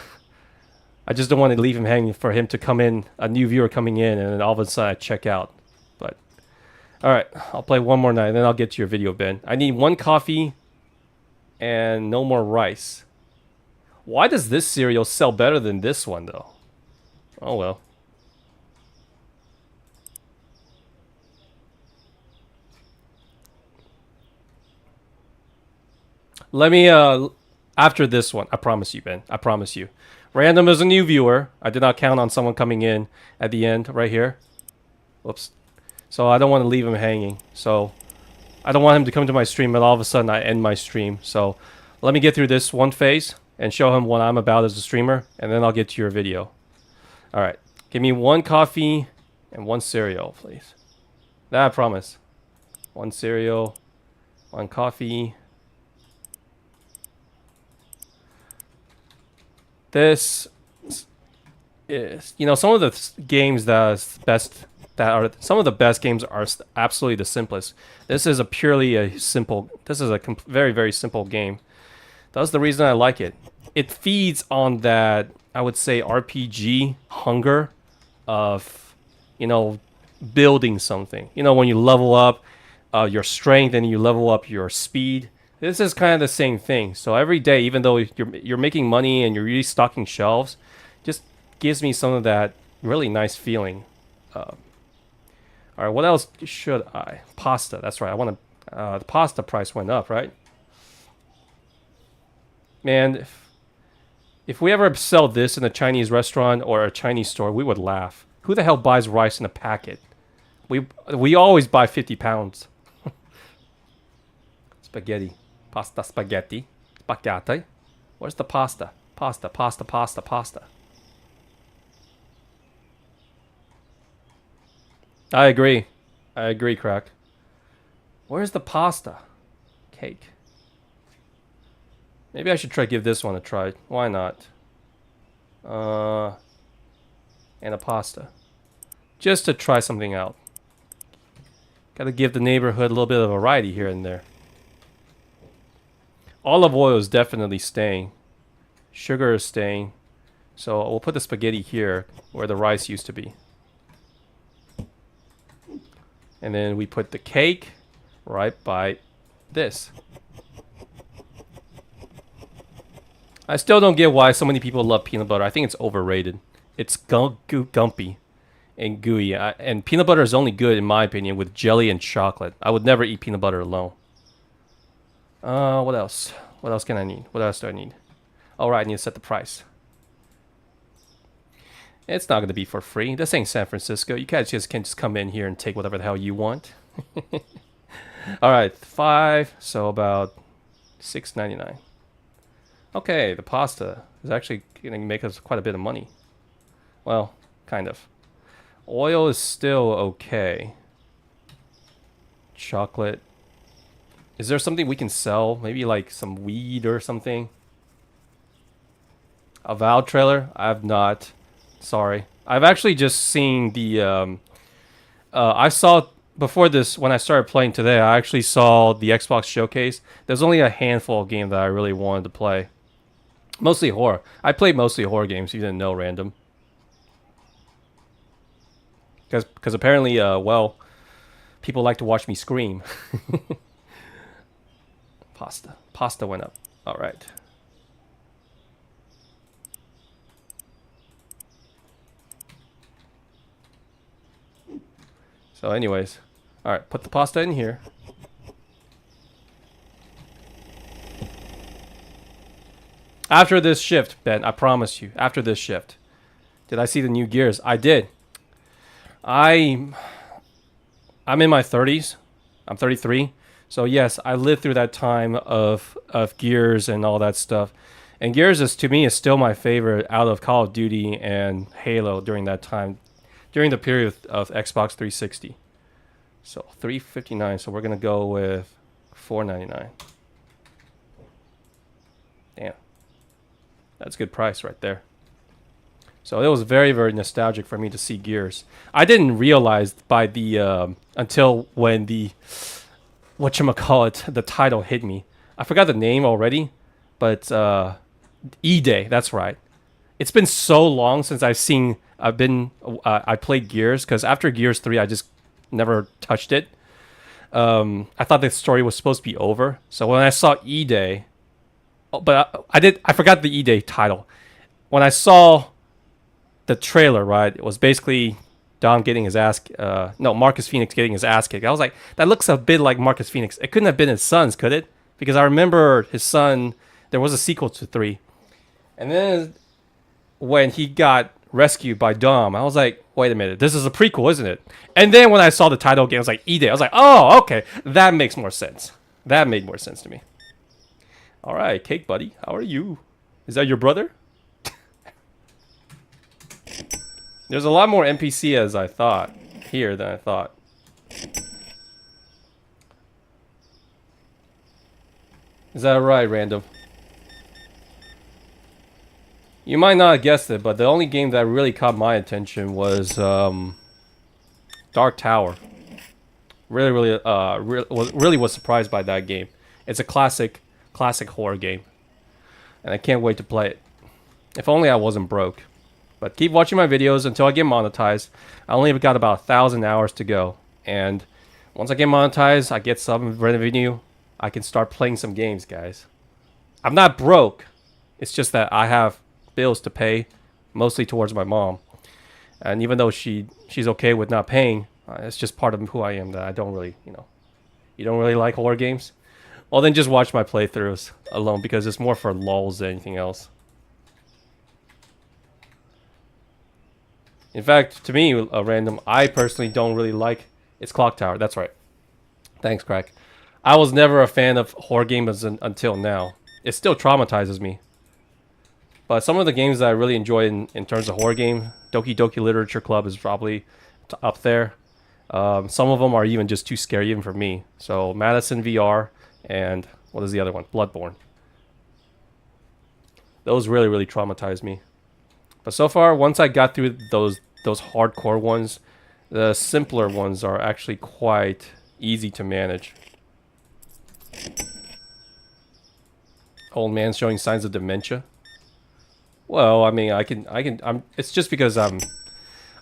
just don't want to leave him hanging for him to come in, a new viewer coming in, and then all of a sudden I check out. But, alright, I'll play one more night, and then I'll get to your video, Ben. I need 1 coffee and no more rice. Why does this cereal sell better than this one, though? Oh, well. Let me, after this one, I promise you, Ben. I promise you. Random is a new viewer. I did not count on someone coming in at the end right here. Whoops. So I don't want to leave him hanging. So I don't want him to come to my stream and all of a sudden I end my stream. So let me get through this one phase and show him what I'm about as a streamer. And then I'll get to your video. Alright. Give me 1 coffee and 1 cereal, please. That I promise. 1 cereal. 1 coffee. This is, some of the games some of the best games are absolutely the simplest. This is this is a very, very simple game. That's the reason I like it. It feeds on that, I would say, RPG hunger of, building something. When you level up your strength and you level up your speed. This is kind of the same thing. So every day, even though you're making money and you're restocking shelves, just gives me some of that really nice feeling. All right, what else should I? Pasta. That's right. I want to. The pasta price went up, right? Man, if we ever sell this in a Chinese restaurant or a Chinese store, we would laugh. Who the hell buys rice in a packet? We always buy 50 pounds. Spaghetti. Pasta spaghetti. Spaghetti. Where's the pasta? Pasta. I agree, Crack. Where's the pasta? Cake. Maybe I should give this one a try. Why not? And a pasta. Just to try something out. Gotta give the neighborhood a little bit of variety here and there. Olive oil is definitely staying. Sugar is staying. So we'll put the spaghetti here where the rice used to be. And then we put the cake right by this. I still don't get why so many people love peanut butter. I think it's overrated. It's gumpy and gooey. And peanut butter is only good, in my opinion, with jelly and chocolate. I would never eat peanut butter alone. What else? What else can I need? What else do I need? All right, I need to set the price. It's not going to be for free. This ain't San Francisco. You guys can't just come in here and take whatever the hell you want. All right, 5. So about $6.99. Okay, the pasta is actually going to make us quite a bit of money. Well, kind of. Oil is still okay. Chocolate. Is there something we can sell? Maybe like some weed or something? A Valve trailer? I have not. Sorry. I've actually just seen the... I saw... Before this, when I started playing today, I actually saw the Xbox showcase. There's only a handful of games that I really wanted to play. Mostly horror. I played mostly horror games, you didn't know, Random. Because apparently, well, people like to watch me scream. Pasta. Pasta went up. Alright. So anyways. Alright, put the pasta in here. After this shift, Ben, I promise you. After this shift. Did I see the new Gears? I did. I'm in my 30s. I'm 33. So yes, I lived through that time of Gears and all that stuff. And Gears is, to me, is still my favorite out of Call of Duty and Halo during that time. During the period of Xbox 360. So $3.59. So we're gonna go with $4.99. Damn, that's a good price right there. So it was very, very nostalgic for me to see Gears. I didn't realize by the until when the whatchamacallit, the title hit me. I forgot the name already, but E-Day. That's right. It's been so long since I played Gears, because after Gears 3 I just never touched it. I thought the story was supposed to be over. So when I saw E-Day, but I forgot the E-Day title. When I saw the trailer, right, it was basically Dom getting his ass, Marcus Phoenix getting his ass kicked. I was like, that looks a bit like Marcus Phoenix. It couldn't have been his son's, could it? Because I remember his son, there was a sequel to 3. And then when he got rescued by Dom, I was like, wait a minute, this is a prequel, isn't it? And then when I saw the title again, I was like, E-Day. I was like, oh, okay, that makes more sense. That made more sense to me. All right, Cake Buddy, how are you? Is that your brother? There's a lot more NPC as I thought here than I thought. Is that right, Random? You might not have guessed it, but the only game that really caught my attention was Dark Tower. Really was surprised by that game. It's a classic horror game, and I can't wait to play it. If only I wasn't broke. But keep watching my videos until I get monetized. I only have got about 1,000 hours to go, and once I get monetized, I get some revenue, I can start playing some games, guys. I'm not broke. It's just that I have bills to pay, mostly towards my mom, and even though she's okay with not paying, it's just part of who I am, that I don't really, you don't really like horror games. Well, then just watch my playthroughs alone, because it's more for lulz than anything else. In fact, to me, Random, I personally don't really like It's Clock Tower. That's right. Thanks, Crack. I was never a fan of horror games until now. It still traumatizes me. But some of the games that I really enjoy in terms of horror game, Doki Doki Literature Club is probably up there. Some of them are even just too scary even for me. So Madison VR and what is the other one? Bloodborne. Those really traumatized me. But so far, once I got through those hardcore ones, the simpler ones are actually quite easy to manage. Old man showing signs of dementia. Well, I mean, it's just because I'm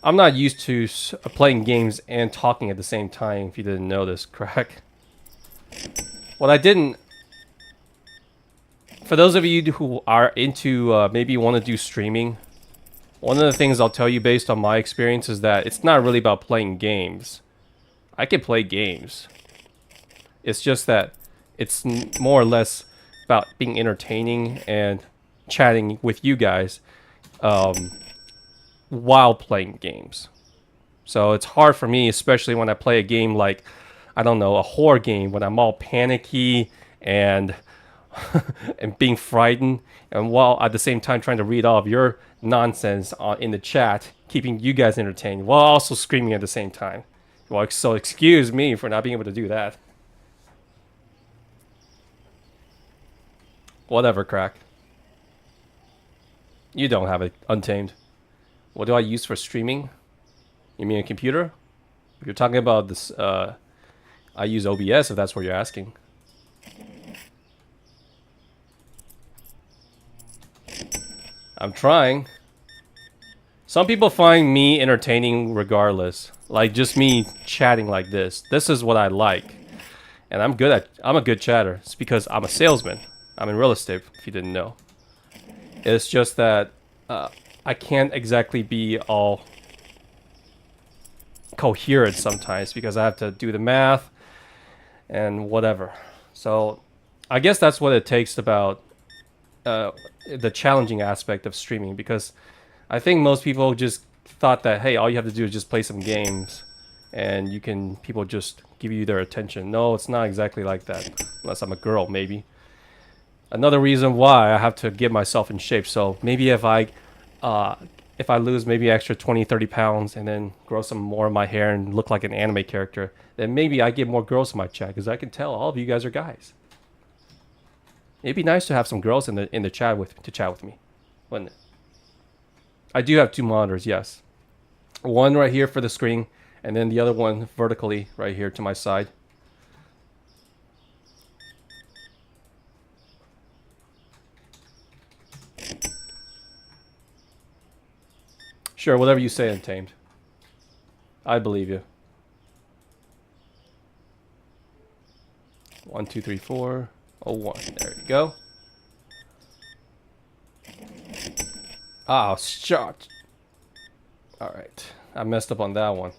not used to playing games and talking at the same time. If you didn't know this, Crack. What I didn't. For those of you who are into maybe want to do streaming, one of the things I'll tell you based on my experience is that it's not really about playing games. I can play games. It's just that it's more or less about being entertaining and chatting with you guys while playing games. So it's hard for me, especially when I play a game like, I don't know, a horror game, when I'm all panicky and and being frightened, and while at the same time trying to read all of your nonsense in the chat, keeping you guys entertained while also screaming at the same time. Well, so excuse me for not being able to do that. Whatever, Crack. You don't have it Untamed. What do I use for streaming? You mean a computer? If you're talking about this, I use OBS if that's what you're asking. I'm trying. Some people find me entertaining regardless. Like just me chatting like this. This is what I like. And I'm a good chatter. It's because I'm a salesman. I'm in real estate, if you didn't know. It's just that I can't exactly be all coherent sometimes because I have to do the math and whatever. So I guess that's what it takes about the challenging aspect of streaming, because I think most people just thought that, hey, all you have to do is just play some games and people just give you their attention. No, it's not exactly like that, unless I'm a girl, maybe. Another reason why I have to get myself in shape. So maybe if I lose maybe extra 20-30 pounds and then grow some more of my hair and look like an anime character, then maybe I get more girls in my chat, because I can tell all of you guys are guys. It'd be nice to have some girls in the chat to chat with me, wouldn't it? I do have two monitors, yes. One right here for the screen, and then the other one vertically right here to my side. Sure, whatever you say, Untamed. I believe you. 1, 2, 3, 4. 01. There you go. Oh, shot. Alright. I messed up on that one.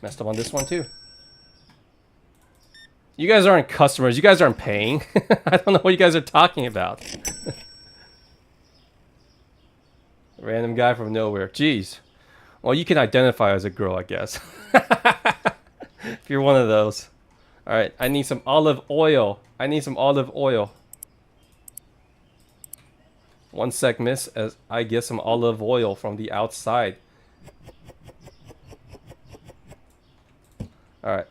Messed up on this one too. You guys aren't customers. You guys aren't paying. I don't know what you guys are talking about. Random guy from nowhere. Jeez. Well, you can identify as a girl, I guess. If you're one of those. Alright, I need some olive oil. I need some olive oil. 1 sec, miss, as I get some olive oil from the outside. Alright.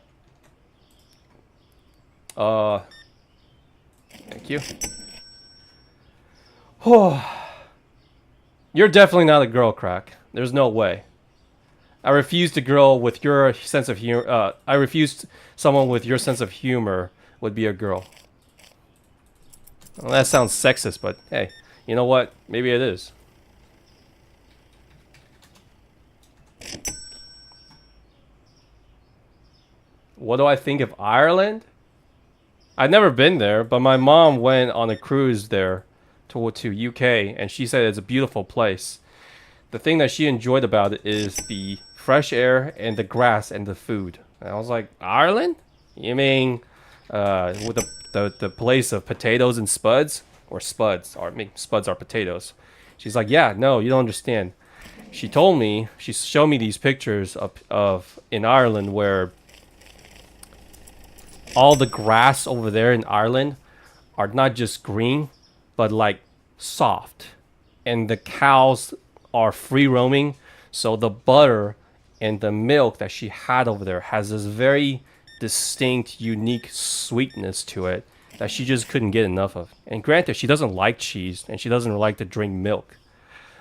Thank you. You're definitely not a girl, Crack. There's no way. I refused a girl with your sense of humor. I refused someone with your sense of humor would be a girl. Well, that sounds sexist, but hey, you know what? Maybe it is. What do I think of Ireland? I've never been there, but my mom went on a cruise there to UK, and she said it's a beautiful place. The thing that she enjoyed about it is the fresh air and the grass and the food. And I was like, Ireland? You mean with the place of potatoes and spuds? Or spuds, or I mean, spuds are potatoes. She's like, yeah, no, you don't understand. she told me, she showed me these pictures of in Ireland where all the grass over there in Ireland are not just green, but like soft. And the cows are free roaming. So the butter and the milk that she had over there has this very distinct, unique sweetness to it that she just couldn't get enough of. And granted, she doesn't like cheese and she doesn't like to drink milk.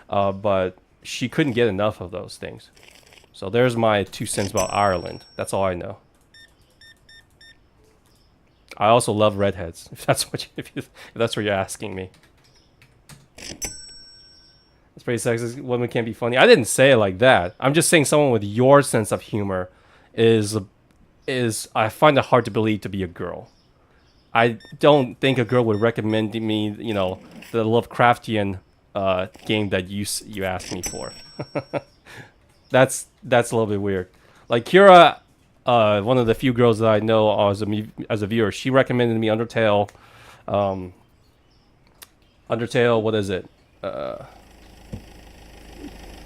But she couldn't get enough of those things. So there's my 2 cents about Ireland. That's all I know. I also love redheads. If that's what if that's what you're asking me. It's pretty sexist. Women can't be funny. I didn't say it like that. I'm just saying someone with your sense of humor is I find it hard to believe to be a girl. I don't think a girl would recommend me, you know, the Lovecraftian game that you asked me for. That's a little bit weird. Like Kira, one of the few girls that I know as a viewer, she recommended me Undertale. Undertale, what is it?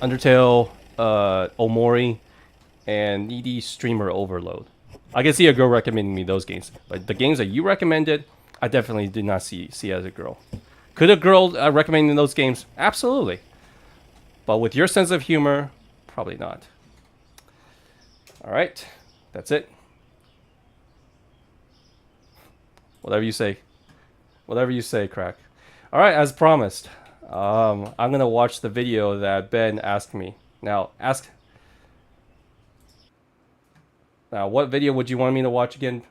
Undertale, Omori, and Needy Streamer Overload. I can see a girl recommending me those games, but the games that you recommended, I definitely did not see as a girl. Could a girl recommend those games? Absolutely. But with your sense of humor, probably not. All right, that's it. Whatever you say. Whatever you say, Crack. All right, as promised, I'm going to watch the video that Ben asked me. Now, what video would you want me to watch again?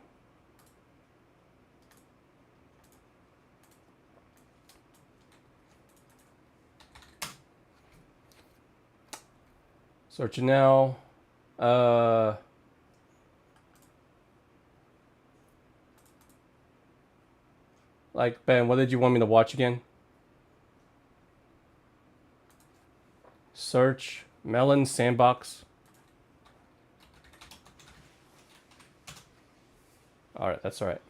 Search it now. Like, Ben, what did you want me to watch again? Search Melon Sandbox. Alright, that's alright.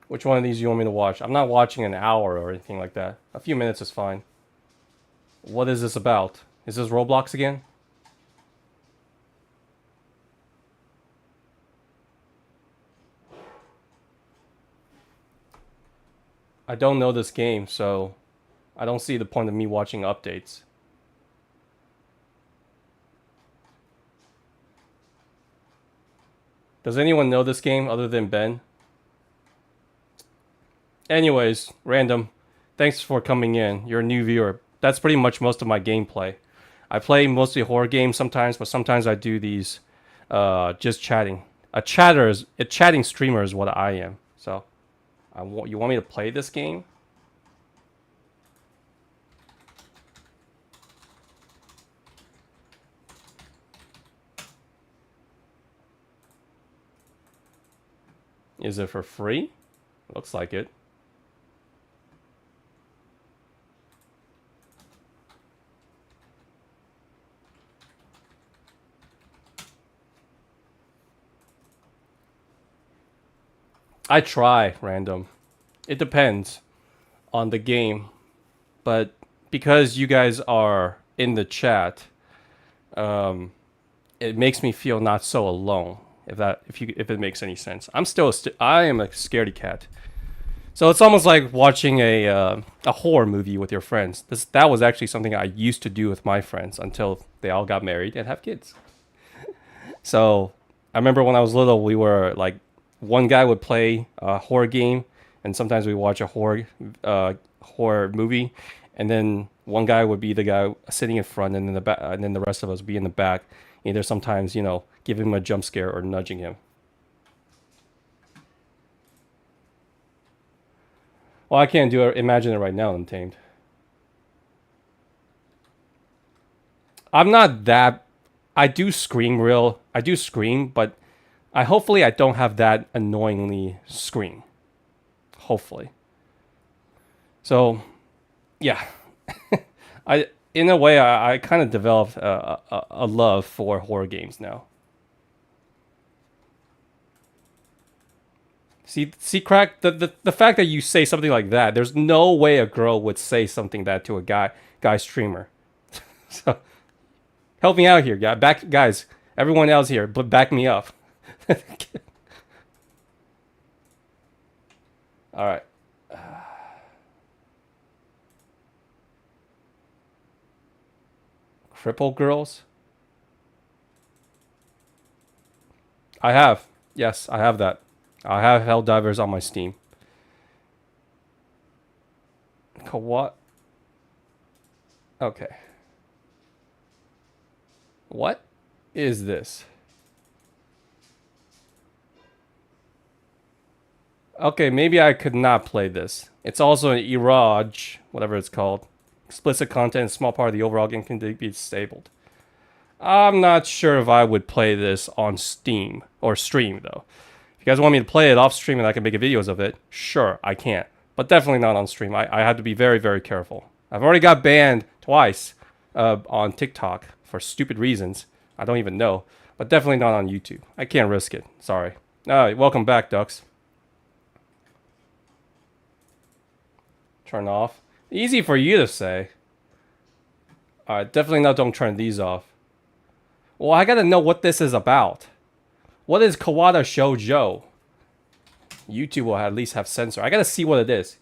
Which one of these do you want me to watch? I'm not watching an hour or anything like that. A few minutes is fine. What is this about? Is this Roblox again? I don't know this game, so I don't see the point of me watching updates. Does anyone know this game other than Ben? Anyways, random. Thanks for coming in. You're a new viewer. That's pretty much most of my gameplay. I play mostly horror games sometimes, but sometimes I do these just chatting. A chatting streamer is what I am. So, you want me to play this game? Is it for free? Looks like it. I try random. It depends on the game, but because you guys are in the chat, it makes me feel not so alone. If it makes any sense. I am a scaredy cat. So it's almost like watching a horror movie with your friends. That was actually something I used to do with my friends until they all got married and have kids. So I remember when I was little, we were like, one guy would play a horror game, and sometimes we watch a horror movie, and then one guy would be the guy sitting in front, and then the rest of us would be in the back. Either sometimes, you know, give him a jump scare or nudging him. Well, I can't imagine it right now, Untamed. I'm not that. I do scream, but hopefully I don't have that annoyingly scream. Hopefully. So, yeah. In a way, I kind of developed a love for horror games now. See, crack. The fact that you say something like that, there's no way a girl would say something that to a guy streamer. So, help me out here, guys. Everyone else here, but back me up. All right. Cripple girls. I have. Yes, I have that. I have Helldivers on my Steam. What? Okay. What is this? Okay, maybe I could not play this. It's also an Iraj, whatever it's called. Explicit content, a small part of the overall game can be disabled. I'm not sure if I would play this on Steam or stream though. If you guys want me to play it off stream and I can make videos of it, sure, I can. But definitely not on stream. I have to be very, very careful. I've already got banned twice on TikTok for stupid reasons. I don't even know. But definitely not on YouTube. I can't risk it. Sorry. Welcome back, Ducks. Turn off. Easy for you to say. Alright, definitely don't turn these off. Well, I gotta know what this is about. What is Kawada Shoujo? YouTube will at least have censor. I gotta see what it is.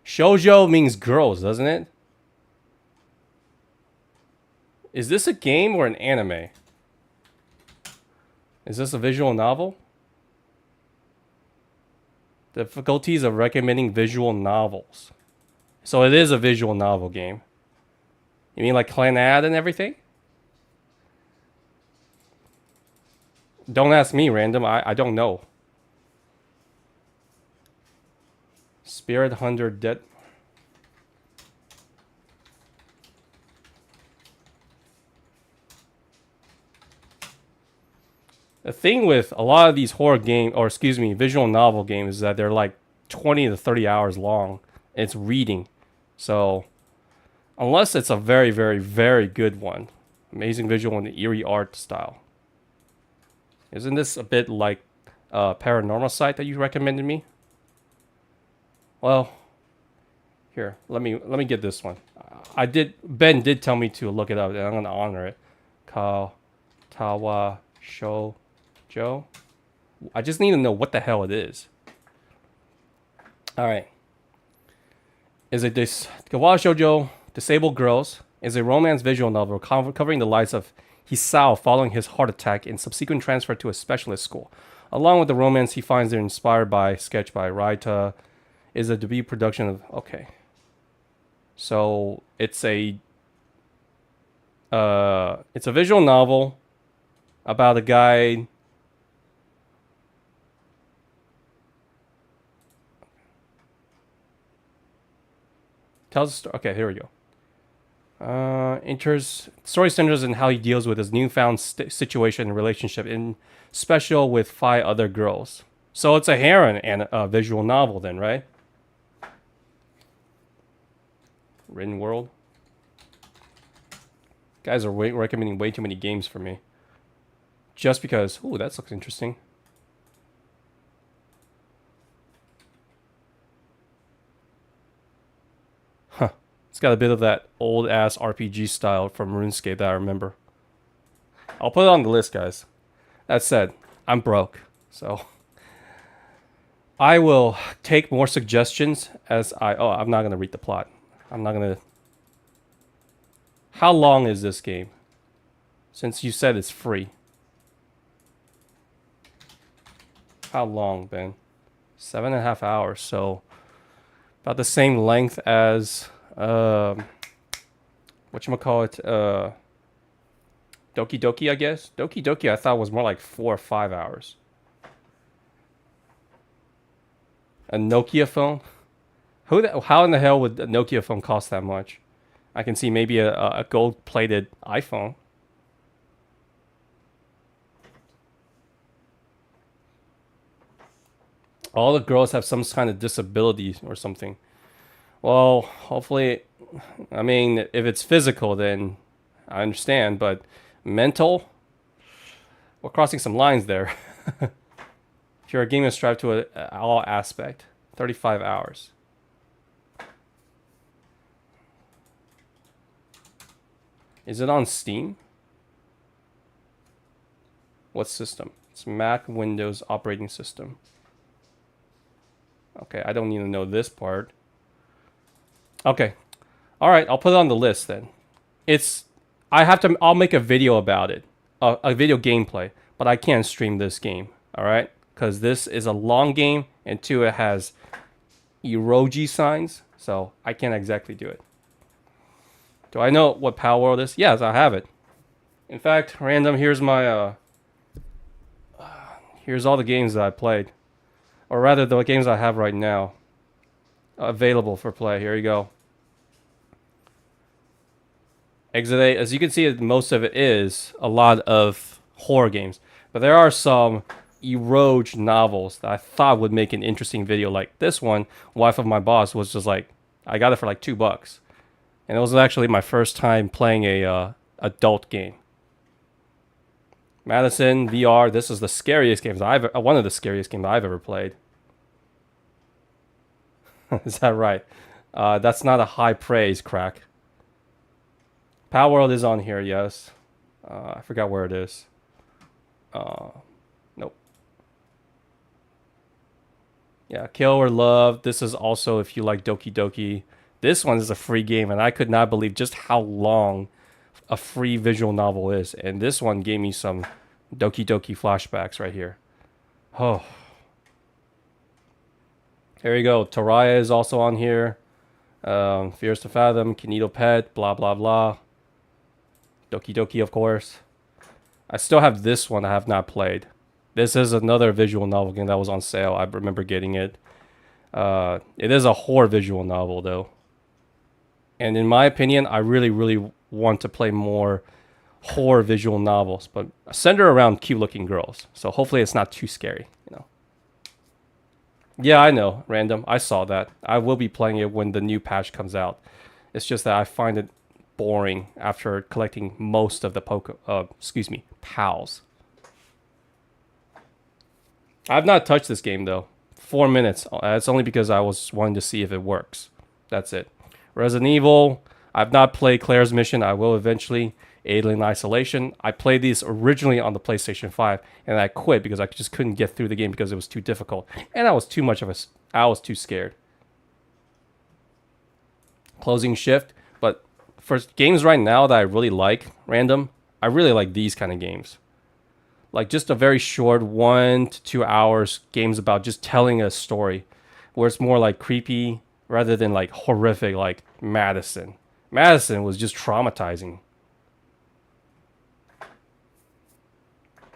Shoujo means girls, doesn't it? Is this a game or an anime? Is this a visual novel? Difficulties of recommending visual novels. So it is a visual novel game. You mean like Clannad and everything? Don't ask me, random. I don't know. Spirit Hunter Dead. The thing with a lot of these horror game, or excuse me, visual novel games is that they're like 20 to 30 hours long. It's reading. So, unless it's a very, very, very good one. Amazing visual and eerie art style. Isn't this a bit like a paranormal site that you recommended me? Well, here, let me get this one. Ben did tell me to look it up, and I'm gonna honor it. Tawa Shoujo. I just need to know what the hell it is. All right. Is it this Kawa Shoujo Disabled Girls is a romance visual novel covering the lives of Hisao following his heart attack and subsequent transfer to a specialist school. Along with the romance he finds there inspired by sketch by Raita is a debut production of okay. So it's a visual novel about a guy. Tells a story. Okay, here we go. Story centers in how he deals with his newfound situation and relationship, in special with 5 other girls. So it's a harem and a visual novel, then, right? Written world. Guys are recommending way too many games for me. Just because. Ooh, that looks interesting. Huh. It's got a bit of that old-ass RPG style from RuneScape that I remember. I'll put it on the list, guys. That said, I'm broke, so I will take more suggestions as I'm not going to read the plot. I'm not going to... How long is this game? Since you said it's free. How long, Ben? 7.5 hours, so about the same length as whatchamacallit, Doki Doki, I guess. Doki Doki I thought was more like 4 or 5 hours. A Nokia phone? How in the hell would a Nokia phone cost that much? I can see maybe a gold-plated iPhone. All the girls have some kind of disability or something. Well, hopefully I mean, if it's physical, then I understand, but mental, we're crossing some lines there. If you're a gamer, strive to all aspect. 35 hours. Is it on Steam? What system? It's Mac, Windows operating system. Okay, I don't need to know this part. Okay. All right, I'll put it on the list then. I'll make a video about it. A video gameplay, but I can't stream this game. All right? Because this is a long game, and two, it has emoji signs, so I can't exactly do it. Do I know what Palworld is? Yes, I have it. In fact, random, here's my here's all the games that I played. Or rather, the games I have right now available for play. Here you go. Exit 8, as you can see, most of it is a lot of horror games. But there are some Eroge novels that I thought would make an interesting video like this one. Wife of My Boss was just like, I got it for like $2. And it was actually my first time playing a adult game. Madison VR. This is the scariest games one of the scariest games I've ever played. Is that right? That's not a high praise, Crack. Palworld is on here, yes. I forgot where it is. Nope. Yeah, Kill or Love. This is also if you like Doki Doki. This one is a free game, and I could not believe just how long a free visual novel is. And this one gave me some Doki Doki flashbacks right here. Oh. There you go. Taraya is also on here. Fears to Fathom, Kinito Pet, blah, blah, blah. Doki Doki, of course. I still have this one I have not played. This is another visual novel game that was on sale. I remember getting it. It is a horror visual novel, though. And in my opinion, I really, really want to play more horror visual novels, but center around cute-looking girls. So hopefully it's not too scary, you know. Yeah, I know, random. I saw that. I will be playing it when the new patch comes out. It's just that I find it boring after collecting most of the pals. I've not touched this game though. 4 minutes. It's only because I was wanting to see if it works. That's it. Resident Evil. I've not played Claire's Mission. I will eventually. Alien Isolation. I played these originally on the PlayStation 5, and I quit because I just couldn't get through the game because it was too difficult, and I was too scared. Closing Shift. But for games right now that I really like, random, I really like these kind of games. Like just a very short 1 to 2 hours games about just telling a story, where it's more like creepy rather than like horrific, like Madison. Madison was just traumatizing.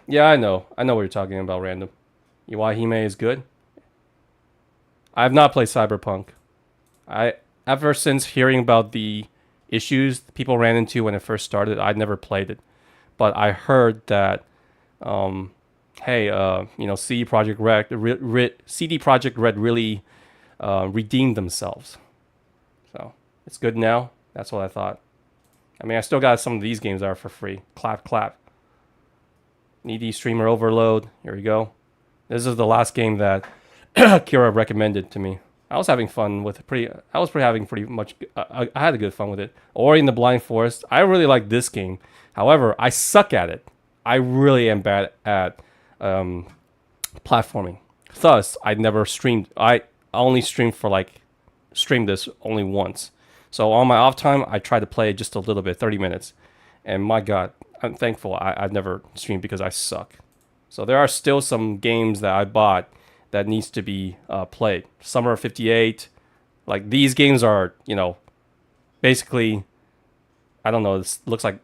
Yeah, I know what you're talking about, random. Iwahime is good. I have not played Cyberpunk. Ever since hearing about the issues people ran into when it first started, I'd never played it. But I heard that, hey, CD Projekt Red really redeemed themselves. So it's good now. That's what I thought. I mean, I still got some of these games that are for free. Clap, clap. Needy Streamer Overload. Here we go. This is the last game that Kira recommended to me. I was having fun with it. I had a good fun with it. Ori and the Blind Forest. I really like this game. However, I suck at it. I really am bad at platforming. Thus, I never streamed. I only streamed this only once. So on my off time, I try to play just a little bit, 30 minutes. And my God, I'm thankful I've never streamed because I suck. So there are still some games that I bought that needs to be played. Summer of 58. Like these games are, basically, I don't know, this looks like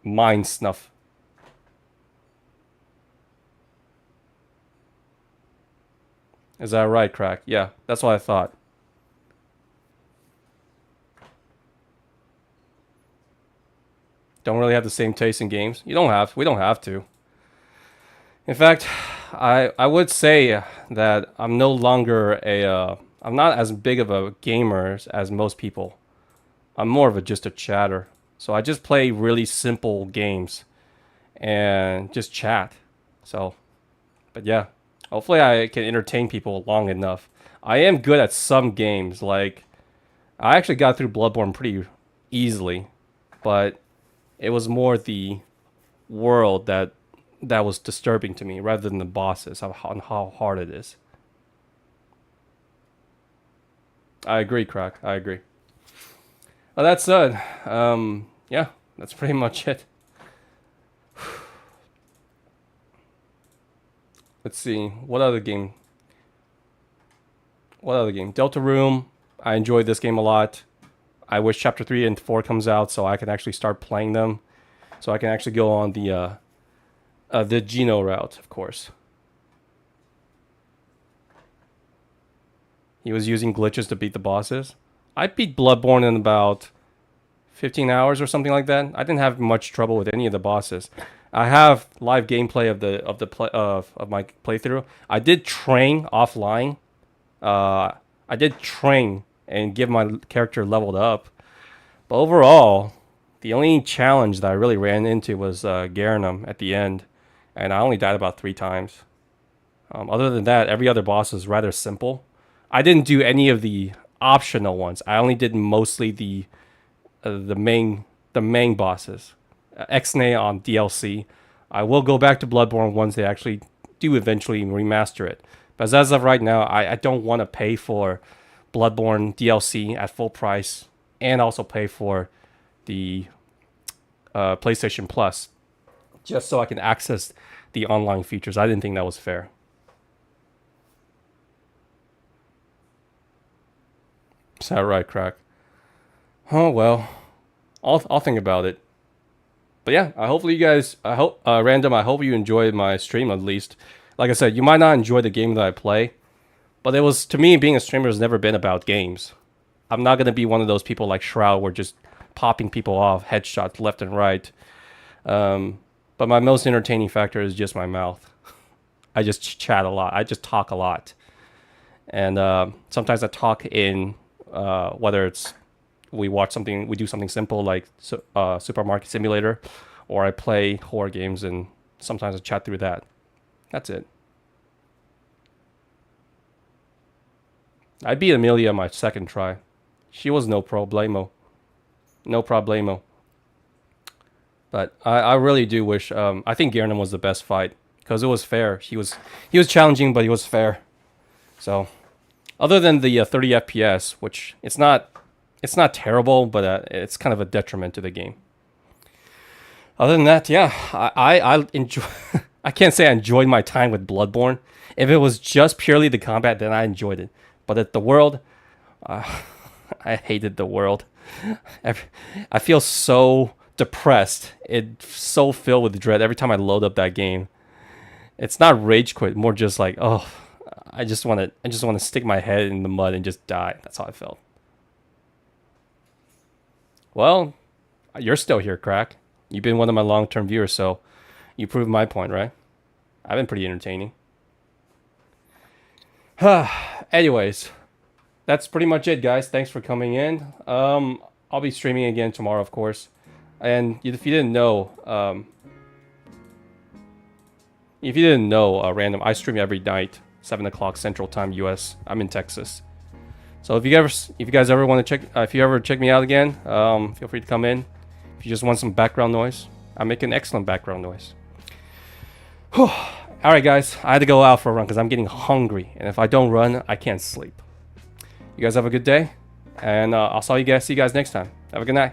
mind snuff. Is that right, Crack? Yeah, that's what I thought. Don't really have the same taste in games. We don't have to. In fact, I would say that I'm no longer I'm not as big of a gamer as most people. I'm more of just a chatter. So I just play really simple games and just chat. So, but yeah, hopefully I can entertain people long enough. I am good at some games. Like, I actually got through Bloodborne pretty easily, but it was more the world that was disturbing to me rather than the bosses, how hard it is. I agree, Crack. I agree. Well, that said, yeah, that's pretty much it. Let's see, what other game? Deltarune. I enjoyed this game a lot. I wish Chapter 3 and 4 comes out so I can actually start playing them. So I can actually go on the Geno route, of course. He was using glitches to beat the bosses. I beat Bloodborne in about 15 hours or something like that. I didn't have much trouble with any of the bosses. I have live gameplay of my playthrough. I did train offline. I did train and get my character leveled up. But overall, the only challenge that I really ran into was Garenum at the end, and I only died about 3 times. Other than that, every other boss is rather simple. I didn't do any of the optional ones. I only did mostly the main bosses. Ixnay on DLC. I will go back to Bloodborne once they actually do eventually remaster it. But as of right now, I don't want to pay for Bloodborne DLC at full price and also pay for the PlayStation Plus just so I can access the online features. I didn't think that was fair. Is that right, Crack? Oh well, I'll think about it. But yeah, hopefully you guys, Random, I hope you enjoyed my stream at least. Like I said, you might not enjoy the game that I play, but it was, to me, being a streamer has never been about games. I'm not going to be one of those people like Shroud where just popping people off, headshots left and right. But my most entertaining factor is just my mouth. I just chat a lot. I just talk a lot. And sometimes I talk in, whether it's we do something simple like Supermarket Simulator, or I play horror games and sometimes I chat through that. That's it. I beat Amelia on my second try. She was no problemo. No problemo. But I really do wish, I think Garenum was the best fight because it was fair. He was challenging, but he was fair. So, other than the 30 FPS, which it's not terrible, but it's kind of a detriment to the game. Other than that, yeah, I enjoy. I can't say I enjoyed my time with Bloodborne. If it was just purely the combat, then I enjoyed it. But at the world, I hated the world. I feel so depressed. It's so filled with dread every time I load up that game. It's not rage quit, more just like, oh, I just want to stick my head in the mud and just die. That's how I felt. Well, you're still here, Crack. You've been one of my long-term viewers, so you proved my point, right? I've been pretty entertaining. Anyways, that's pretty much it, guys. Thanks for coming in. I'll be streaming again tomorrow, of course. And if you didn't know, Random, I stream every night, 7 o'clock Central Time, US. I'm in Texas. So if you guys ever want to check, if you ever check me out again, feel free to come in. If you just want some background noise, I make an excellent background noise. Alright guys, I had to go out for a run because I'm getting hungry. And if I don't run, I can't sleep. You guys have a good day. And I'll see you guys next time. Have a good night.